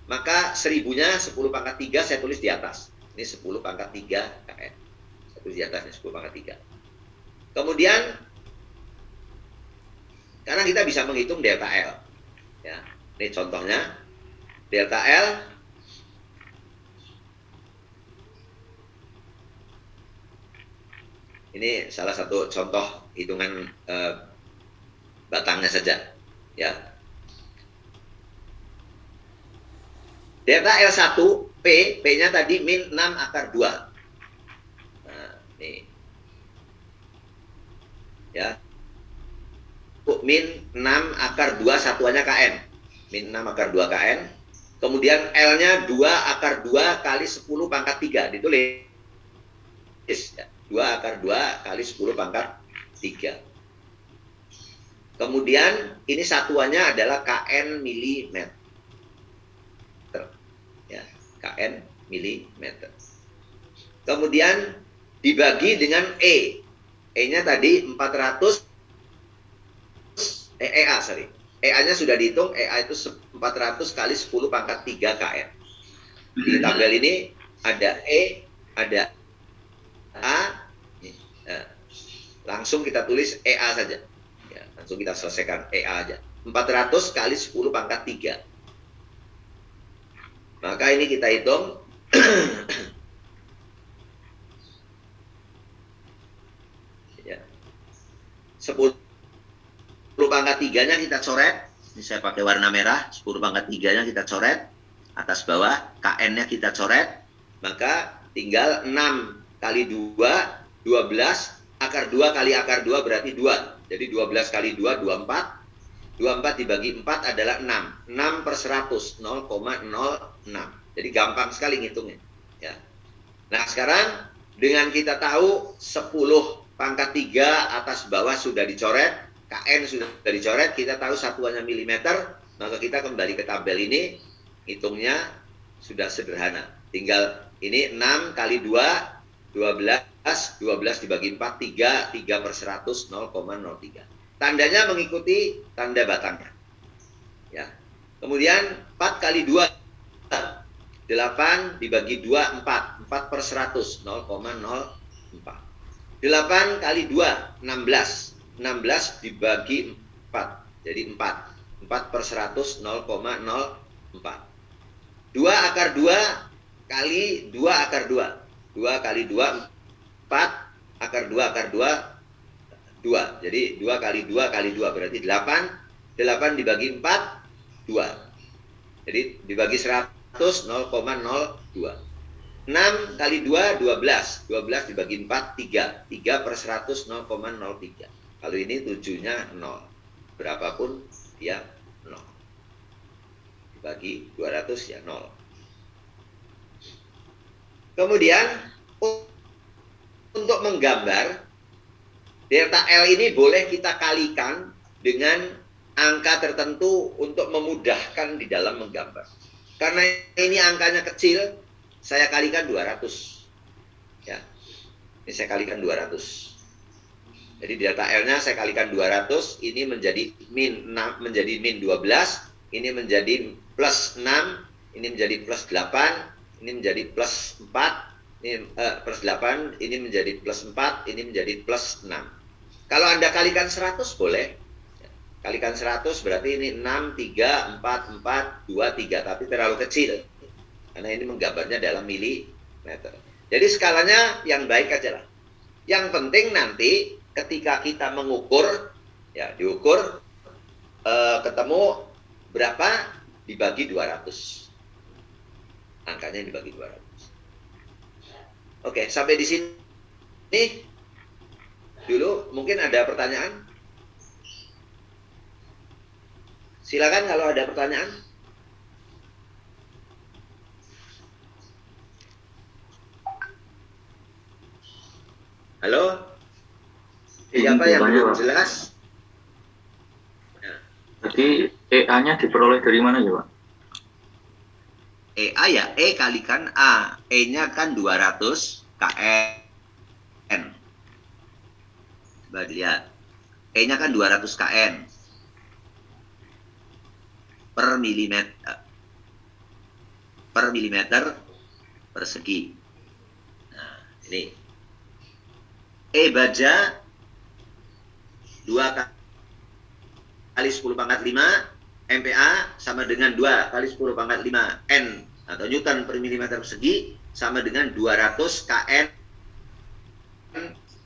maka 1000-nya 10 pangkat 3 saya tulis di atas. Ini 10 pangkat 3 kN. Saya tulis di atasnya 10 pangkat 3. Kemudian, sekarang kita bisa menghitung delta L. Ya, ini contohnya. Delta L ini salah satu contoh hitungan batangnya saja, ya. Delta L1 P-nya tadi min 6 akar 2. Nah, ini. Ya. Min 6 akar 2 satuannya KN. Min 6 akar 2 KN. Kemudian L-nya 2 akar 2 kali 10 pangkat 3. Ditulis. Ya. 2 akar 2 kali 10 pangkat 3. Kemudian ini satuannya adalah KN milimeter. Ya, KN milimeter. Kemudian dibagi dengan E. E-nya tadi 400 EA-nya sudah dihitung, EA itu 400 kali 10 pangkat 3 KN. Di tabel ini ada E, ada A, langsung kita tulis EA saja. Ya, langsung kita selesaikan EA aja. 400 kali 10 pangkat 3. Maka ini kita hitung. Ya. 10 pangkat 3-nya kita coret. Ini saya pakai warna merah. 10 pangkat 3-nya kita coret. Atas bawah. KN-nya kita coret. Maka tinggal 6 kali 2 12, akar 2 kali akar 2 berarti 2. Jadi 12 kali 2, 24. 24 dibagi 4 adalah 6. 6 per 100, 0,06. Jadi gampang sekali ngitungnya. Ya. Nah sekarang dengan kita tahu 10 pangkat 3 atas bawah sudah dicoret, KN sudah dicoret, kita tahu satuannya milimeter, maka kita kembali ke tabel ini, hitungnya sudah sederhana. Tinggal ini 6 kali 2, 12, 12 dibagi 4, 3, 3 per 100, 0,03. Tandanya mengikuti tanda batangnya. Ya. Kemudian 4 kali 2, 8 dibagi 2, 4. 4 per 100, 0,04. 8 kali 2, 16. 16 dibagi 4. Jadi 4. 4 per 100, 0,04. 2 akar 2 kali 2 akar 2. 2 kali 2, 4. Akar 2 akar 2, 2. Jadi 2 kali 2 kali 2 berarti 8. 8 dibagi 4, 2. Jadi dibagi 100, 0,02. 6 kali 2, 12. 12 dibagi 4, 3. 3 per 100, 0,03. Kalau ini 7-nya 0. Berapapun dia 0. Dibagi 200 ya 0. Kemudian untuk menggambar delta L ini boleh kita kalikan dengan angka tertentu untuk memudahkan di dalam menggambar. Karena ini angkanya kecil, saya kalikan 200. Ya. Ini saya kalikan 200. Jadi delta L-nya saya kalikan 200, ini menjadi min 6, menjadi min 12, ini menjadi plus 6, ini menjadi plus 8, ini menjadi plus 4, ini plus 8, ini menjadi plus 4, ini menjadi plus 6. Kalau Anda kalikan 100 boleh. Kalikan 100 berarti ini 6, 3, 4, 4, 2, 3. Tapi terlalu kecil. Karena ini menggambarnya dalam milimeter. Jadi skalanya yang baik aja lah. Yang penting nanti ketika kita mengukur, ya diukur, ketemu berapa dibagi 200. Angkanya dibagi 200. Oke, sampai di sini dulu. Mungkin ada pertanyaan? Silakan kalau ada pertanyaan. Halo? Siapa yang belum jelas? Ya. Jadi EA-nya diperoleh dari mana ya Pak? EA ya, E kalikan A. E-nya kan 200 KN. Coba dilihat. E-nya kan 200 KN. Per milimeter persegi. Nah, ini. E baja 2 kali 10 pangkat 5 MPa sama dengan 2 kali 10 pangkat 5 N atau Newton per milimeter persegi sama dengan 200 KN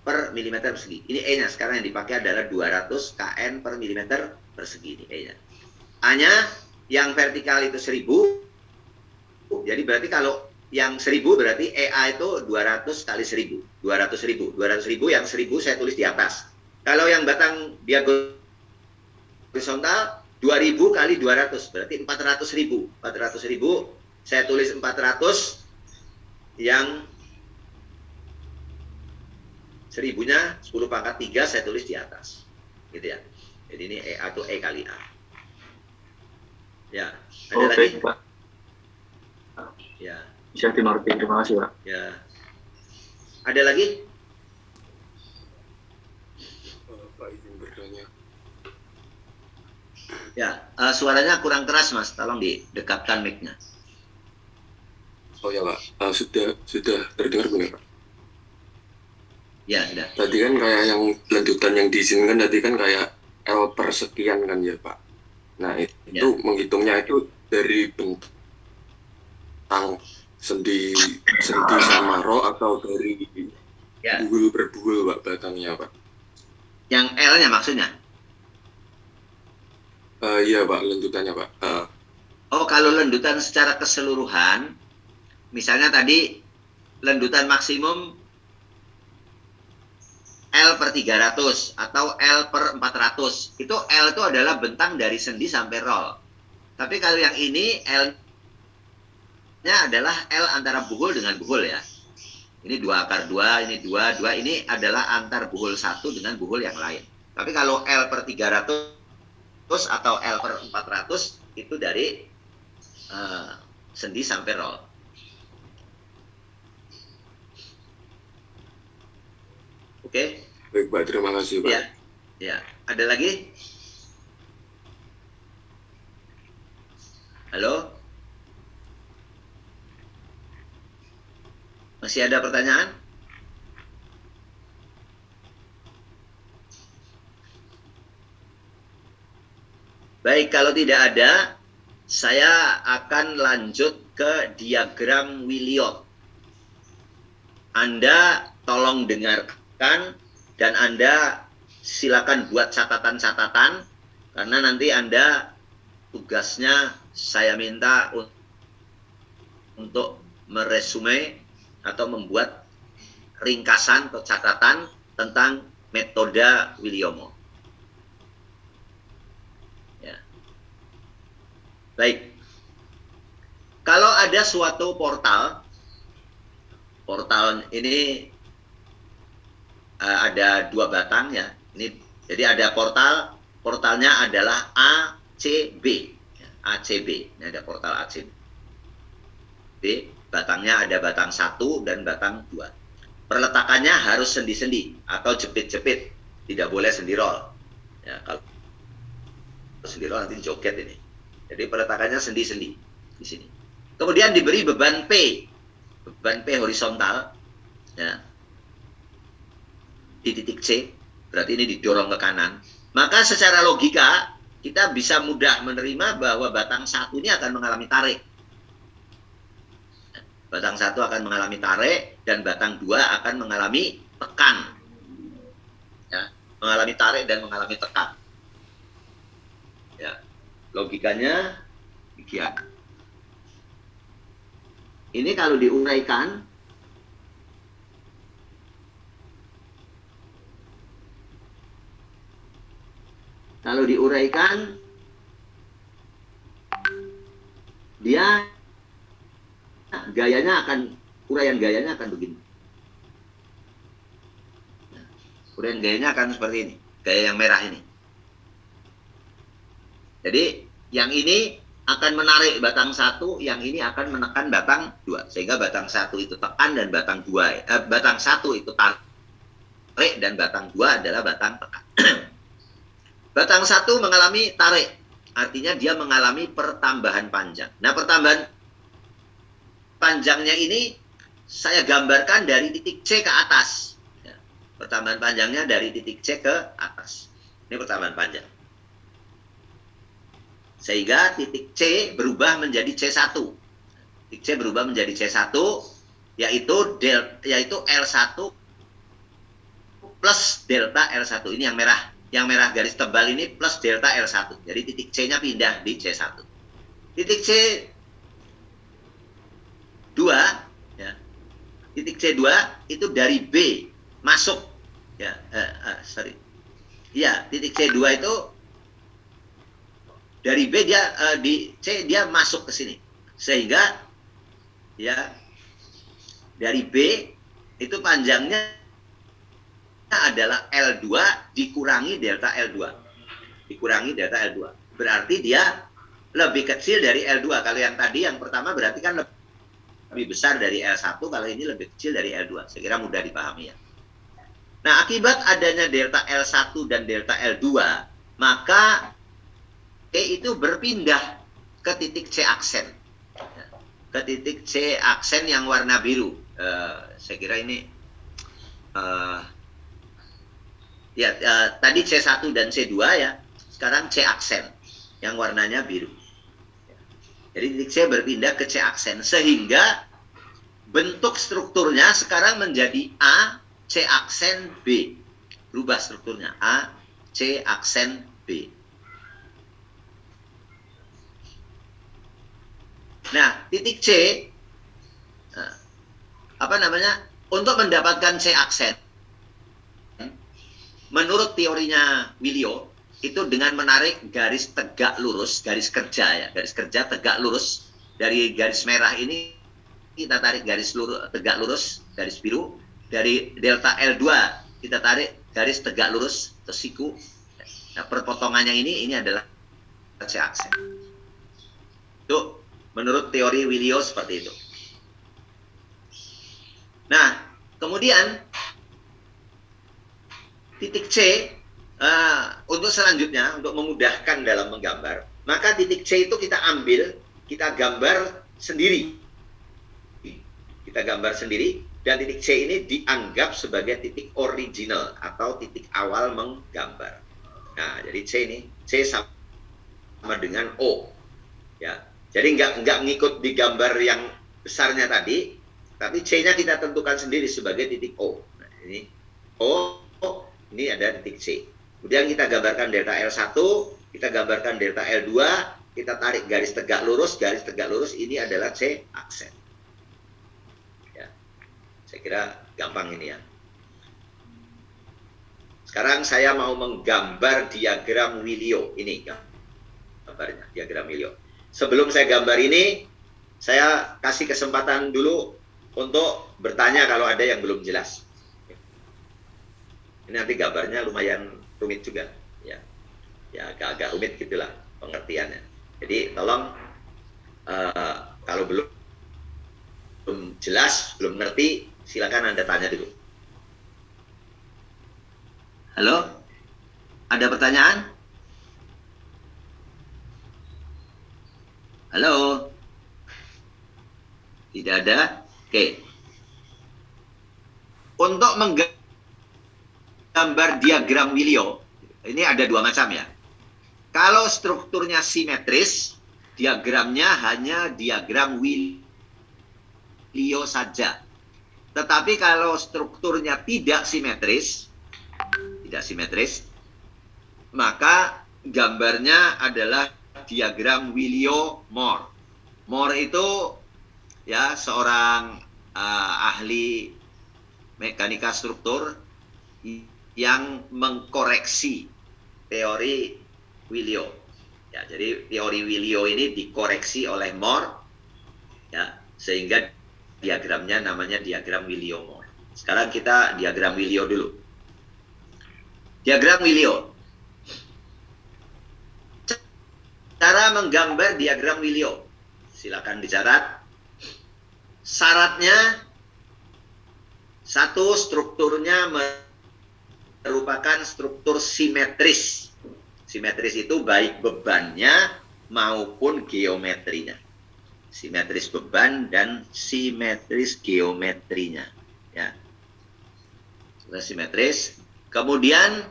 per milimeter persegi. Ini E-nya. Sekarang yang dipakai adalah 200 KN per milimeter persegi. Ini E-nya. A-nya yang vertikal itu 1000. Jadi berarti kalau yang 1000 berarti EA itu 200 kali 1000. 200.000. 200.000 yang 1000 saya tulis di atas. Kalau yang batang diagonal horizontal 2000 kali 200 berarti 400.000. 400.000 saya tulis 400, yang 1000-nya 10 pangkat 3 saya tulis di atas. Gitu ya. Jadi ini EA itu E kali A. Ya, ada lagi? Pak. Ya. Bisa dimengerti. Terima kasih Pak. Ya. Ada lagi? Pak izin bertanya. Ya, suaranya kurang keras Mas, tolong didekatkan mic-nya. Oh ya Pak, sudah terdengar benar Pak? Ya, sudah. Tadi kan kayak yang lanjutan yang diizinkan tadi kan kayak L per sekian kan ya Pak. Nah itu menghitungnya itu dari bentang sendi sama ro atau dari bugul per bugul Pak batangnya Pak? Yang L-nya maksudnya? Iya Pak, lanjutannya Pak. Oh, kalau lendutan secara keseluruhan, misalnya tadi lendutan maksimum L per 300 atau L per 400. Itu L itu adalah bentang dari sendi sampai roll. Tapi kalau yang ini L-nya adalah L antara buhul dengan buhul ya. Ini 2/2, ini 2, ini adalah antar buhul satu dengan buhul yang lain. Tapi kalau L per 300 atau L per 400 itu dari sendi sampai roll. Oke? Baik, Pak. Terima kasih, Pak. Ya, ya. Ada lagi? Halo? Masih ada pertanyaan? Baik, kalau tidak ada, saya akan lanjut ke diagram Williot. Anda tolong dengarkan dan Anda silakan buat catatan-catatan karena nanti Anda tugasnya saya minta untuk meresume atau membuat ringkasan atau catatan tentang metode Williomo. Ya. Baik. Kalau ada suatu portal ini ada 2 batang ya. Ini jadi ada portalnya adalah ACB. ACB. Ini ada portal ACB. Batangnya ada batang 1 dan batang 2. Perletakannya harus sendi-sendi atau jepit-jepit. Tidak boleh sendi roll. Ya, kalau sendi roll nanti joget ini. Jadi peletakannya sendi-sendi di sini. Kemudian diberi beban P. Beban P horizontal ya, di titik C, berarti ini didorong ke kanan. Maka secara logika kita bisa mudah menerima bahwa batang 1 ini akan mengalami tarik. Batang 1 akan mengalami tarik dan batang 2 akan mengalami tekan. Ya, mengalami tarik dan mengalami tekan. Ya, logikanya demikian. Ini kalau diuraikan, dia uraian gayanya akan begini. Uraian gayanya akan seperti ini, gaya yang merah ini. Jadi yang ini akan menarik batang 1, yang ini akan menekan batang 2. Sehingga batang 1 itu tekan dan batang 1 itu tarik dan batang 2 adalah batang tekan. Batang 1 mengalami tarik, artinya dia mengalami pertambahan panjang. Nah, pertambahan panjangnya ini saya gambarkan dari titik C ke atas. Ya, pertambahan panjangnya dari titik C ke atas. Ini pertambahan panjang. Sehingga titik C berubah menjadi C1. Titik C berubah menjadi C1, yaitu L1 plus delta L1. Ini yang merah. Yang merah garis tebal ini plus delta L1. Jadi titik C-nya pindah di C1. Titik C2, ya, titik C2 itu dari B masuk. Ya, ya, titik C2 itu dari B di C dia masuk ke sini. Sehingga ya dari B itu panjangnya adalah L2 dikurangi delta L2. Dikurangi delta L2. Berarti dia lebih kecil dari L2. Kalau yang tadi yang pertama berarti kan lebih besar dari L1, kalau ini lebih kecil dari L2. Saya kira mudah dipahami ya. Nah, akibat adanya delta L1 dan delta L2, maka E itu berpindah ke titik C aksen. Ke titik C aksen yang warna biru. Saya kira ini tadi C1 dan C2 ya. Sekarang C aksen yang warnanya biru. Jadi titik C berpindah ke C aksen. Sehingga bentuk strukturnya sekarang menjadi A, C aksen B. Berubah strukturnya. A, C aksen B. Nah, titik C, untuk mendapatkan C aksen, menurut teorinya Willio, itu dengan menarik garis tegak lurus, garis kerja tegak lurus dari garis merah ini, kita tarik garis tegak lurus, garis biru, dari delta L2 kita tarik garis tegak lurus atau siku. Nah, perpotongannya ini adalah C aksen. Itu menurut teori Willio seperti itu. Nah, kemudian titik C untuk selanjutnya, untuk memudahkan dalam menggambar, maka titik C itu kita ambil, kita gambar sendiri. Kita gambar sendiri, dan titik C ini dianggap sebagai titik original atau titik awal menggambar. Nah, jadi C sama dengan O. Ya. Jadi nggak ngikut di gambar yang besarnya tadi, tapi C-nya kita tentukan sendiri sebagai titik O. Nah, ini O, ini ada titik C. Kemudian kita gambarkan delta L1, kita gambarkan delta L2, kita tarik garis tegak lurus ini adalah C aksen. Ya. Saya kira gampang ini ya. Sekarang saya mau menggambar diagram Willio. Ini gambarnya, diagram Willio. Sebelum saya gambar ini, saya kasih kesempatan dulu untuk bertanya kalau ada yang belum jelas. Ini nanti gambarnya lumayan rumit juga, ya agak-agak rumit gitulah pengertiannya. Jadi tolong kalau belum jelas, belum ngerti, silakan Anda tanya dulu. Halo, ada pertanyaan? Halo, tidak ada. Oke, untuk gambar diagram Willio, ini ada dua macam ya. Kalau strukturnya simetris, diagramnya hanya diagram Willio saja. Tetapi kalau strukturnya tidak simetris, maka gambarnya adalah diagram Willio-Moore. Moore itu ya seorang ahli mekanika struktur yang mengkoreksi teori Willio. Ya, jadi teori Willio ini dikoreksi oleh Moore, ya, sehingga diagramnya namanya diagram Willio-Moore. Sekarang kita diagram Willio dulu. Diagram Willio. Cara menggambar diagram Willio. Silakan dicatat. Syaratnya satu, strukturnya merupakan struktur simetris. Simetris itu baik bebannya maupun geometrinya. Simetris beban dan simetris geometrinya. Ya. Simetris. Kemudian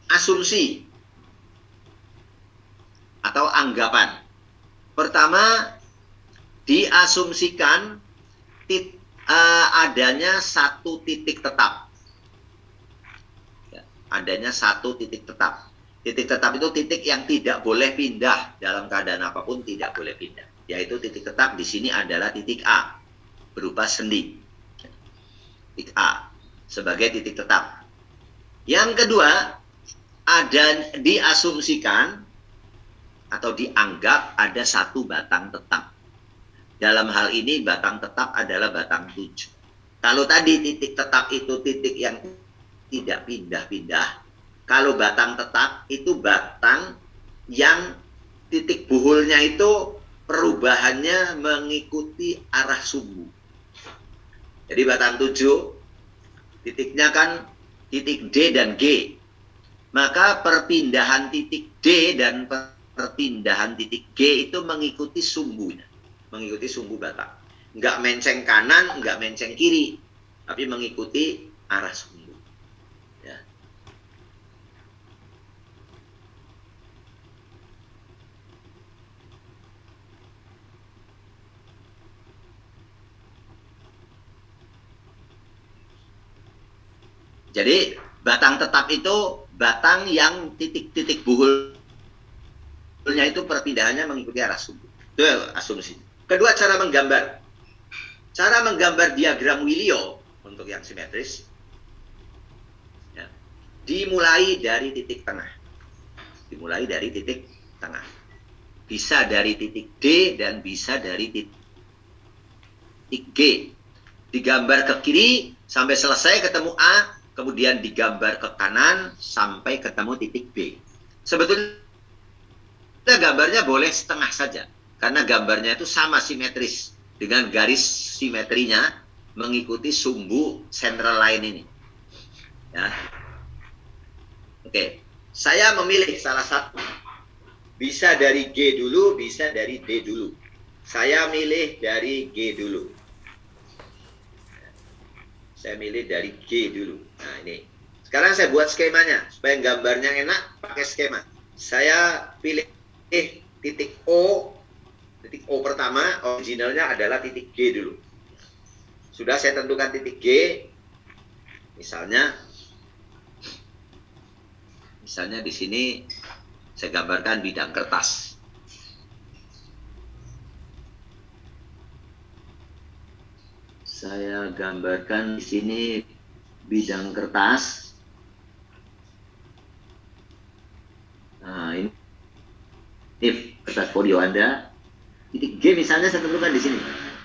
asumsi atau anggapan. Pertama, diasumsikan adanya satu titik tetap. Adanya satu titik tetap. Titik tetap itu titik yang tidak boleh pindah, dalam keadaan apapun tidak boleh pindah. Yaitu titik tetap di sini adalah titik A, berupa sendi. Titik A sebagai titik tetap. Yang kedua, ada diasumsikan atau dianggap ada satu batang tetap. Dalam hal ini batang tetap adalah batang 7. Kalau tadi titik tetap itu titik yang tidak pindah-pindah. Kalau batang tetap itu batang yang titik buhulnya itu perubahannya mengikuti arah sumbu. Jadi batang 7 titiknya kan titik D dan G. Maka perpindahan titik D dan perpindahan titik G itu mengikuti sumbunya. Mengikuti sumbu batang. Nggak menceng kanan, nggak menceng kiri. Tapi mengikuti arah sumbu. Ya. Jadi batang tetap itu batang yang titik-titik buhulnya itu perpindahannya mengikuti arah sumbu. Itu asumsi. Kedua, cara menggambar. Cara menggambar diagram Willio untuk yang simetris. Ya. dimulai dari titik tengah. Dimulai dari titik tengah. Bisa dari titik D dan bisa dari titik G. Digambar ke kiri sampai selesai ketemu A, kemudian digambar ke kanan sampai ketemu titik B. Sebetulnya gambarnya boleh setengah saja, karena gambarnya itu sama simetris dengan garis simetrinya mengikuti sumbu central line ini. Ya. Oke, saya memilih salah satu. Bisa dari G dulu, bisa dari D dulu. Saya milih dari G dulu. Saya milih dari G dulu. Nah, ini. Sekarang saya buat skemanya. Supaya gambarnya enak, pakai skema. Saya pilih titik O. Titik O pertama, originalnya adalah titik G dulu. Sudah saya tentukan titik G. Misalnya di sini saya gambarkan bidang kertas. Saya gambarkan di sini bidang kertas. Nah, ini kertas folio Anda. Titik G misalnya saya tentukan di sini.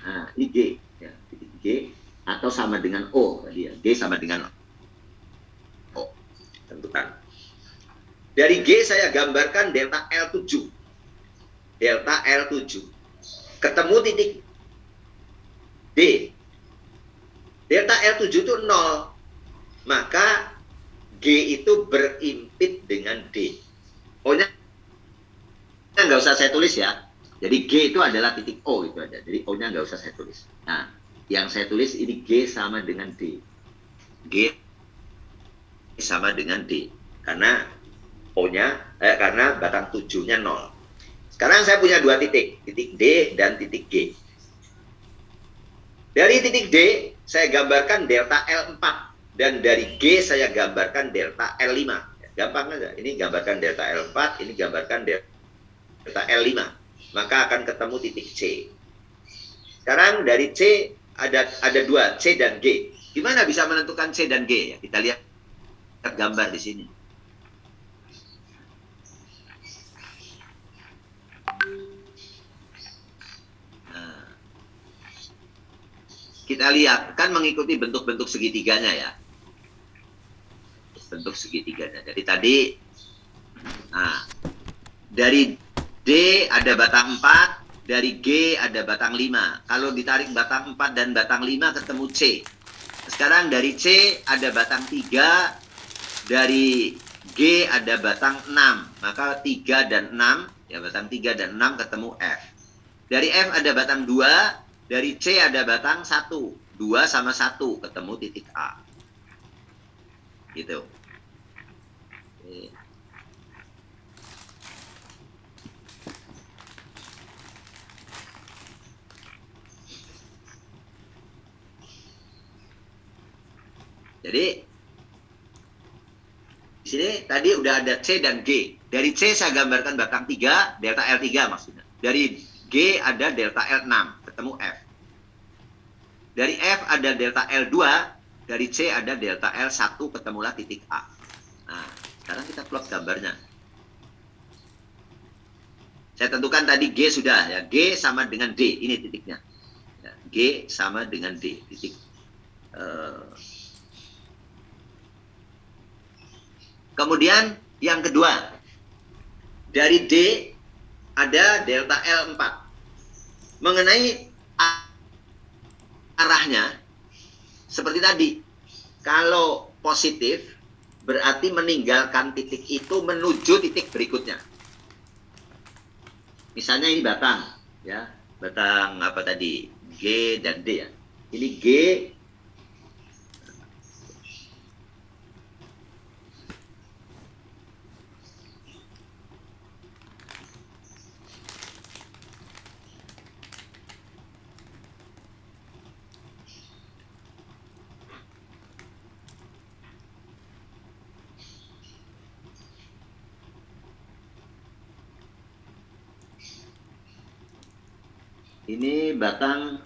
Nah, ini G, ya, titik G atau sama dengan O tadi ya. G sama dengan O. Tentukan. Dari G saya gambarkan delta L7. Delta L7. Ketemu titik D. Delta L7 itu 0. Maka G itu berimpit dengan D. O-nya nggak usah saya tulis ya. Jadi G itu adalah titik O itu aja. Jadi O-nya nggak usah saya tulis. Nah, yang saya tulis ini G sama dengan D. G sama dengan D. Karena O-nya, karena batang 7-nya 0. Sekarang saya punya dua titik. Titik D dan titik G. Dari titik D, saya gambarkan delta L4. Dan dari G, saya gambarkan delta L5. Gampang aja. Ini gambarkan delta L4, ini gambarkan delta L5. Maka akan ketemu titik C. Sekarang dari C, ada dua, C dan G. Gimana bisa menentukan C dan G? Ya, kita lihat gambar di sini. Kita lihat, kan mengikuti bentuk-bentuk segitiganya ya. Bentuk segitiganya. Jadi tadi, nah, dari D ada batang 4, dari G ada batang 5. Kalau ditarik batang 4 dan batang 5 ketemu C. Sekarang dari C ada batang 3, dari G ada batang 6. Maka 3 dan 6, ya batang 3 dan 6 ketemu F. Dari F ada batang 2, dari C ada batang 1. 2 sama 1 ketemu titik A. Gitu. Oke. Jadi di sini tadi udah ada C dan G. Dari C saya gambarkan batang 3, delta L3 maksudnya. Dari G ada delta L6, ketemu F. Dari F ada delta L2, dari C ada delta L1, ketemulah titik A. Nah, sekarang kita plot gambarnya. Saya tentukan tadi G sudah ya, G sama dengan D, ini titiknya. Ya, G sama dengan D, titik. Kemudian yang kedua, dari D ada delta L4. Mengenai arahnya, seperti tadi, kalau positif, berarti meninggalkan titik itu menuju titik berikutnya. Misalnya ini batang, ya, batang apa tadi, G dan D ya. Ini G, ini batang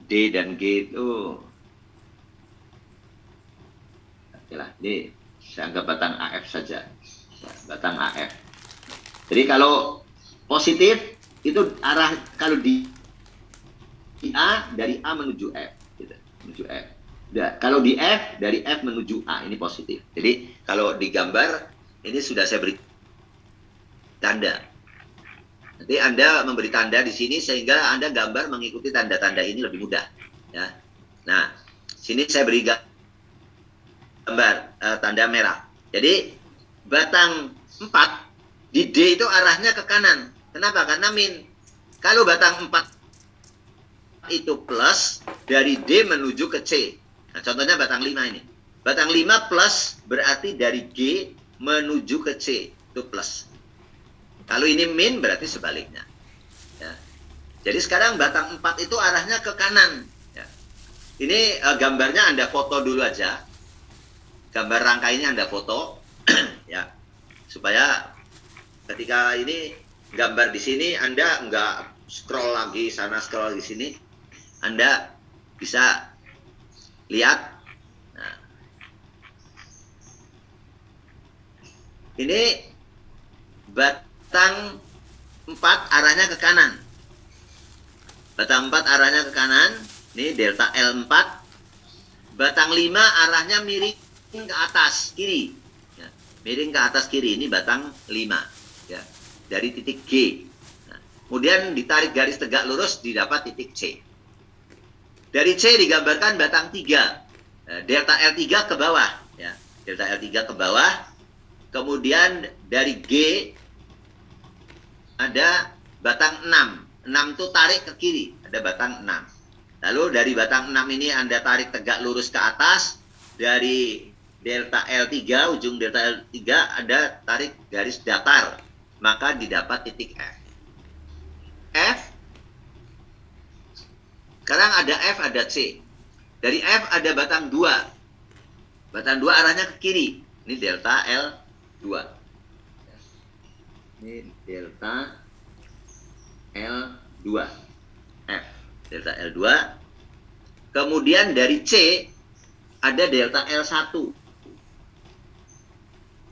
D dan G itu Oke lah, ini saya anggap batang AF saja. Ya, batang AF. Jadi kalau positif itu arah kalau di A dari A menuju F, gitu, menuju F. Kalau di F dari F menuju A, ini positif. Jadi kalau di gambar ini sudah saya beri tanda. Nanti Anda memberi tanda di sini sehingga Anda gambar mengikuti tanda-tanda ini lebih mudah. Ya. Nah, sini saya beri gambar tanda merah. Jadi batang 4 di D itu arahnya ke kanan. Kenapa? Karena min. Kalau batang 4 itu plus dari D menuju ke C. Nah, contohnya batang 5 ini. Batang 5 plus berarti dari G menuju ke C. Itu plus. Kalau ini min berarti sebaliknya. Ya. Jadi sekarang batang 4 itu arahnya ke kanan. Ya. Ini gambarnya Anda foto dulu aja. Gambar rangka ini Anda foto. Ya. Supaya ketika ini gambar di sini Anda nggak scroll lagi sana, scroll lagi sini. Anda bisa lihat. Nah. Ini batang 4 arahnya ke kanan. Batang 4 arahnya ke kanan. Ini delta L4. Batang 5 arahnya miring ke atas kiri. Ya, miring ke atas kiri. Ini batang 5. Ya, dari titik G. Nah, kemudian ditarik garis tegak lurus didapat titik C. Dari C digambarkan batang 3. Delta L3 ke bawah. Ya, delta L3 ke bawah. Kemudian dari G ada batang 6. 6 itu tarik ke kiri. Ada batang 6. Lalu dari batang 6 ini Anda tarik tegak lurus ke atas. Dari delta L3, ujung delta L3 ada tarik garis datar. Maka didapat titik F. F. Sekarang ada F, ada C. Dari F ada batang 2. Batang 2 arahnya ke kiri. Ini delta L2. Ini delta L2. F. Delta L2. Kemudian dari C ada delta L1.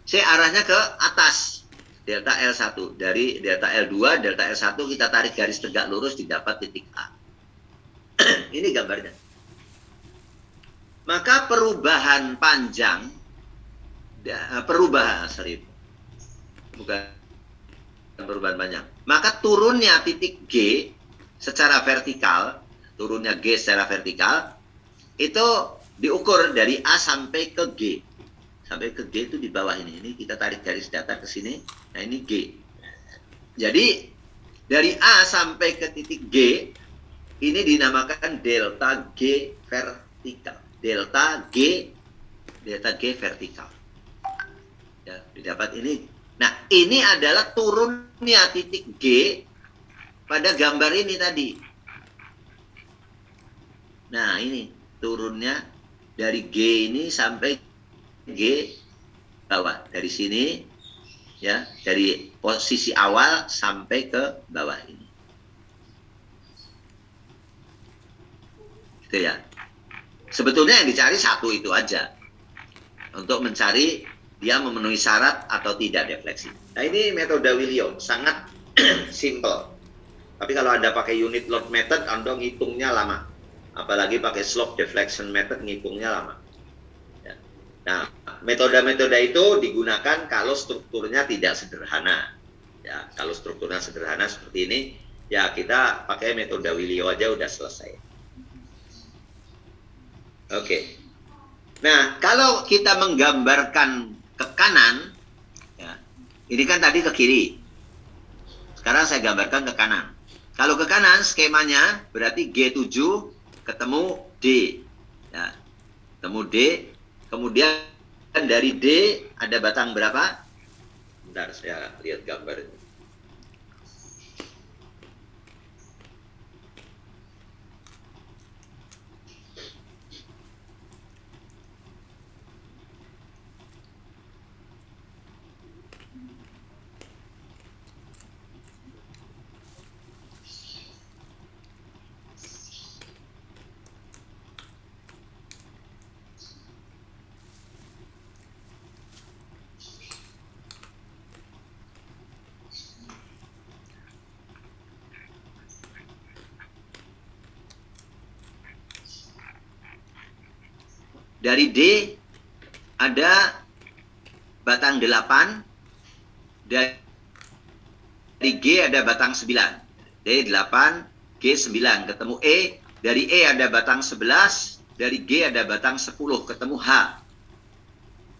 C arahnya ke atas. Delta L1. Dari delta L2, delta L1 kita tarik garis tegak lurus didapat titik A. Ini gambarnya. Maka perubahan panjang, bukan perubahan panjang. Maka turunnya titik G secara vertikal, itu diukur dari A sampai ke G. Sampai ke G itu di bawah ini. Ini kita tarik garis datar ke sini. Nah ini G. Jadi dari A sampai ke titik G ini dinamakan delta G vertikal. Delta G vertikal. Ya, didapat ini. Nah, ini adalah turunnya titik G pada gambar ini tadi. Nah, ini turunnya dari G ini sampai G bawah. Dari sini, ya, dari posisi awal sampai ke bawah ini. Gitu ya. Sebetulnya yang dicari satu itu aja. Untuk mencari dia memenuhi syarat atau tidak defleksi. Nah ini metode Williams, sangat simple. Tapi kalau Anda pakai unit load method, Anda ngitungnya lama. Apalagi pakai slope deflection method, ngitungnya lama. Ya. Nah, metode-metode itu digunakan kalau strukturnya tidak sederhana. Ya, kalau strukturnya sederhana seperti ini, ya kita pakai metode Williams aja udah selesai. Oke. Nah, kalau kita menggambarkan ke kanan, ya, ini kan tadi ke kiri. Sekarang saya gambarkan ke kanan. Kalau ke kanan, skemanya berarti G7 ketemu D. Ya, ketemu D. Kemudian dari D ada batang berapa? Bentar, saya lihat gambar ini. Dari D ada batang 8, dari G ada batang 9. D 8, G 9, ketemu E. Dari E ada batang 11, dari G ada batang 10, ketemu H.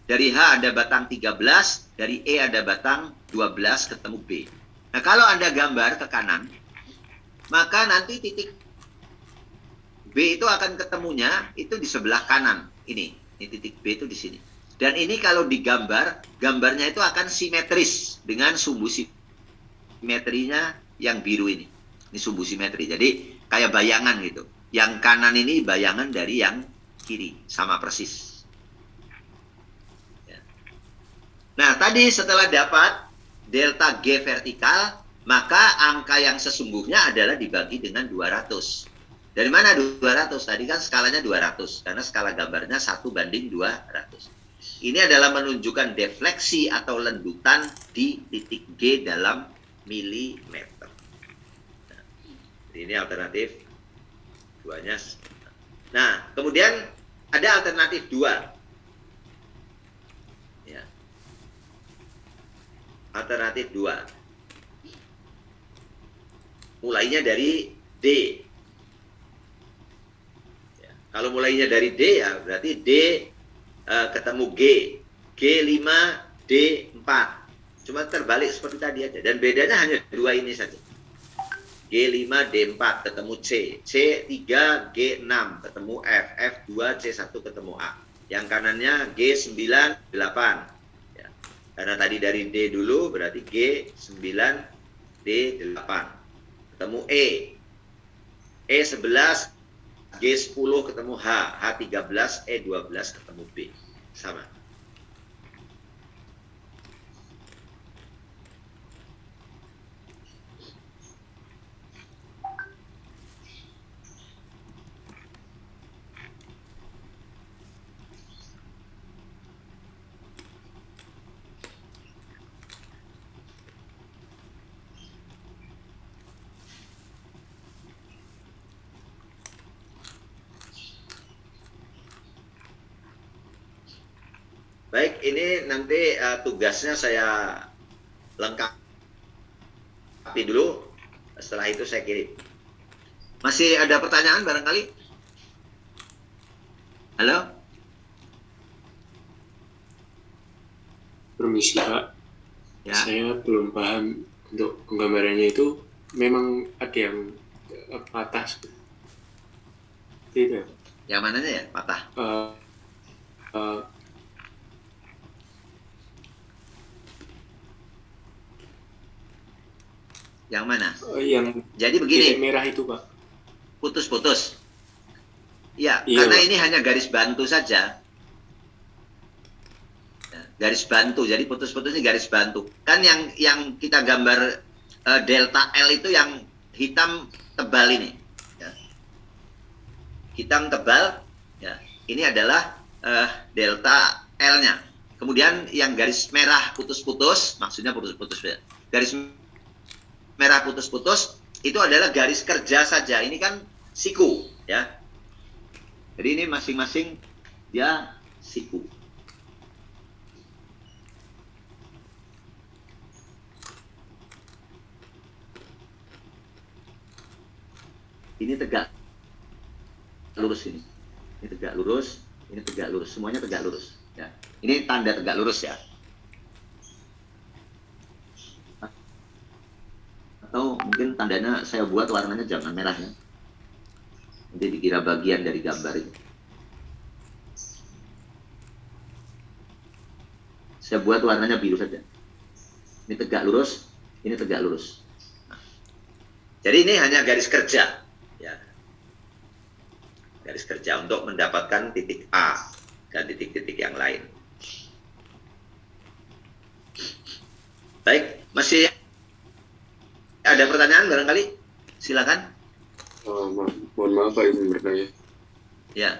Dari H ada batang 13, dari E ada batang 12, ketemu B. Nah, kalau Anda gambar ke kanan, maka nanti titik B itu akan ketemunya itu di sebelah kanan. Ini titik B itu di sini. Dan ini kalau digambar, gambarnya itu akan simetris dengan sumbu simetrinya yang biru ini. Ini sumbu simetri. Jadi kayak bayangan gitu. Yang kanan ini bayangan dari yang kiri, sama persis. Ya. Nah, tadi setelah dapat delta G vertikal, maka angka yang sesungguhnya adalah dibagi dengan 200. Dari mana 200? Tadi kan skalanya 200, karena skala gambarnya 1:200. Ini adalah menunjukkan defleksi atau lendutan di titik G dalam milimeter. Nah, ini alternatif 2-nya. Nah, kemudian ada alternatif 2. Ya. Alternatif 2. Mulainya dari D. Ya. Kalau mulainya dari D, ya berarti D ketemu G. G5, D4. Cuma terbalik seperti tadi aja. Dan bedanya hanya 2 ini saja. G5, D4 ketemu C. C3, G6 ketemu F. F2, C1 ketemu A. Yang kanannya G9, 8. Ya. Karena tadi dari D dulu, berarti G9, D8. Ketemu E. E11, G10 ketemu H. H13, E12 ketemu B. Sama. Baik, ini nanti tugasnya saya lengkapi dulu. Setelah itu saya kirim. Masih ada pertanyaan barangkali? Halo? Permisi Pak, Ya. saya belum paham untuk penggambarannya itu memang ada yang patah seperti itu ya? Yang mananya ya, patah? Yang mana? Yang Jadi begini, titik merah itu Pak. putus-putus. Ya, Iya, karena Pak. ini hanya garis bantu saja. Ya, garis bantu, jadi putus-putus ini garis bantu. Kan yang kita gambar delta L itu yang hitam tebal ini. Ya. Hitam tebal, ya. Ini adalah delta L-nya. Kemudian yang garis merah putus-putus, maksudnya putus-putus. Ya. Garis merah putus-putus itu adalah garis kerja saja. Ini kan siku, ya. Jadi ini masing-masing dia siku. Ini tegak lurus ini. Ini tegak lurus, ini tegak lurus, semuanya tegak lurus, ya. Ini tanda tegak lurus ya. Atau mungkin tandanya saya buat warnanya jangan merah ya. Nanti dikira bagian dari gambar ini. Saya buat warnanya biru saja. Ini tegak lurus, ini tegak lurus. Nah. Jadi ini hanya garis kerja, ya. Garis kerja untuk mendapatkan titik A dan titik-titik yang lain. Baik, masih ada pertanyaan barangkali? Silakan. Mohon maaf Pak, izin bertanya. Ya.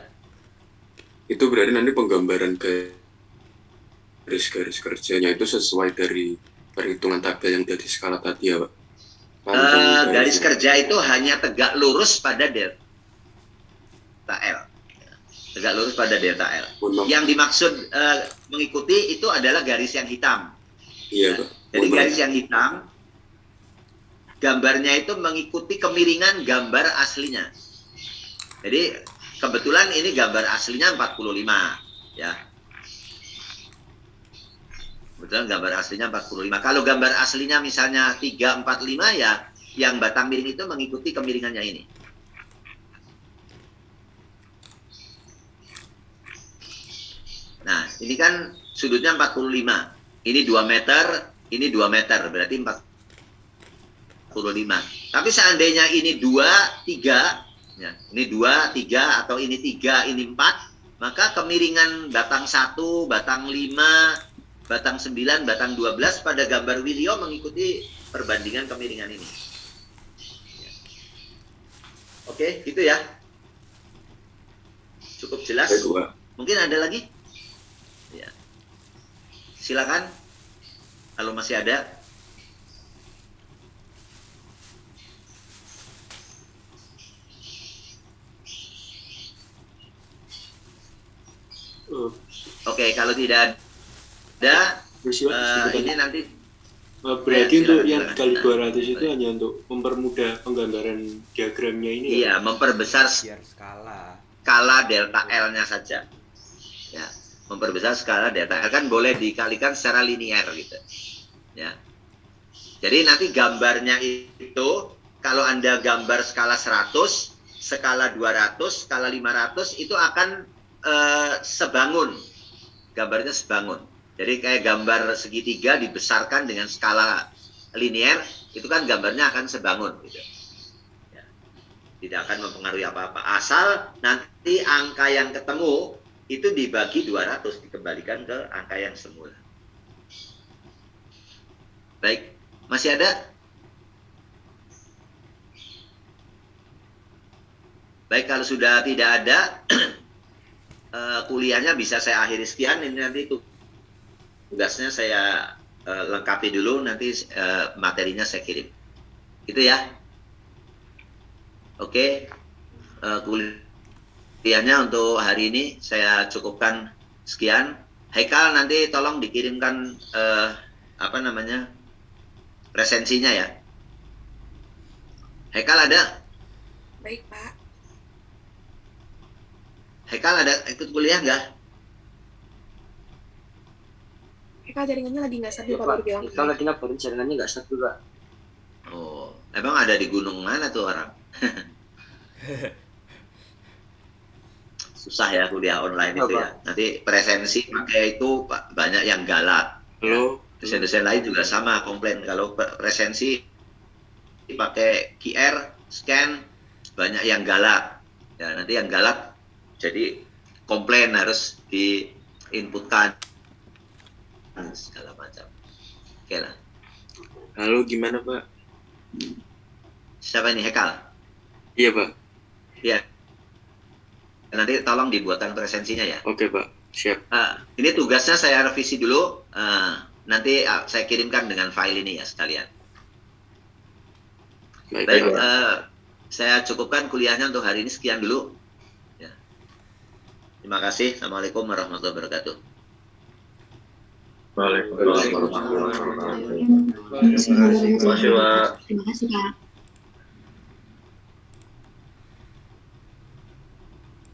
Itu berarti nanti penggambaran garis-garis kerjanya itu sesuai dari perhitungan tabel yang dari skala tadi ya Pak? Garis kerja itu hanya tegak lurus pada delta L. tegak lurus pada delta L. Mohon maaf. Yang dimaksud mengikuti itu adalah garis yang hitam. Iya, Pak. Jadi Mohon garis maaf. yang hitam, gambarnya itu mengikuti kemiringan gambar aslinya. Jadi kebetulan ini gambar aslinya 45, ya. Kebetulan gambar aslinya 45. Kalau gambar aslinya misalnya 345, ya yang batang miring itu mengikuti kemiringannya ini. Nah, ini kan sudutnya 45. Ini 2 meter, ini 2 meter, berarti 45. Tapi seandainya ini 2, 3, ya, ini 2, 3, atau ini 3, ini 4, maka kemiringan batang 1, batang 5, batang 9, batang 12 pada gambar Wilio mengikuti perbandingan kemiringan ini. Oke, gitu ya. Cukup jelas? Baik, Pak. Mungkin ada lagi? Ya. Silakan. Kalau masih ada. Oke, kalau tidak ada, ini nanti berarti Ya, untuk silakan, yang silakan. kali 200 itu hanya untuk mempermudah penggambaran diagramnya ini ya? iya memperbesar Biar skala. skala delta L-nya saja. Ya, memperbesar skala delta L kan boleh dikalikan secara linear gitu. Ya. Jadi nanti gambarnya itu kalau Anda gambar skala 100, skala 200, skala 500 itu akan sebangun. Gambarnya sebangun. Jadi kayak gambar segitiga dibesarkan dengan skala linear, itu kan gambarnya akan sebangun gitu. Ya. Tidak akan mempengaruhi apa-apa. Asal nanti angka yang ketemu itu dibagi 200, dikembalikan ke angka yang semula. Baik, masih ada? Baik, kalau sudah tidak ada, kuliahnya bisa saya akhiri sekian. Ini nanti tugasnya saya lengkapi dulu, nanti materinya saya kirim. Gitu ya. Oke, kuliahnya untuk hari ini saya cukupkan sekian. Haikal nanti tolong dikirimkan presensinya ya. Haikal ada? Baik, Pak. Haikal ada ikut kuliah nggak? Eka jaringannya lagi nggak stabil, Pak, baru bilang. Kalau lagi ngabarin jaringannya nggak stabil, Pak. Oh, emang ada di gunung mana tuh orang? Susah ya kuliah online itu ya. Nanti presensi pakai itu banyak yang galak. Halo. Dosen-dosen lain juga sama komplain kalau presensi pakai QR, scan, banyak yang galak. Ya, nanti yang galak jadi komplain harus diinputkan segala macam. Oke lah. Halo, gimana, Pak? Siapa ini, Hekal? Iya, Pak. Iya. Nanti tolong dibuatkan presensinya ya. Oke, Pak. Siap. Ini tugasnya saya revisi dulu. Nanti saya kirimkan dengan file ini ya sekalian. Baik, saya cukupkan kuliahnya untuk hari ini sekian dulu. Ya. Terima kasih. Assalamualaikum warahmatullahi wabarakatuh. Waalaikumsalam warahmatullahi wabarakatuh. Terima kasih, Pak. Terima kasih, Pak.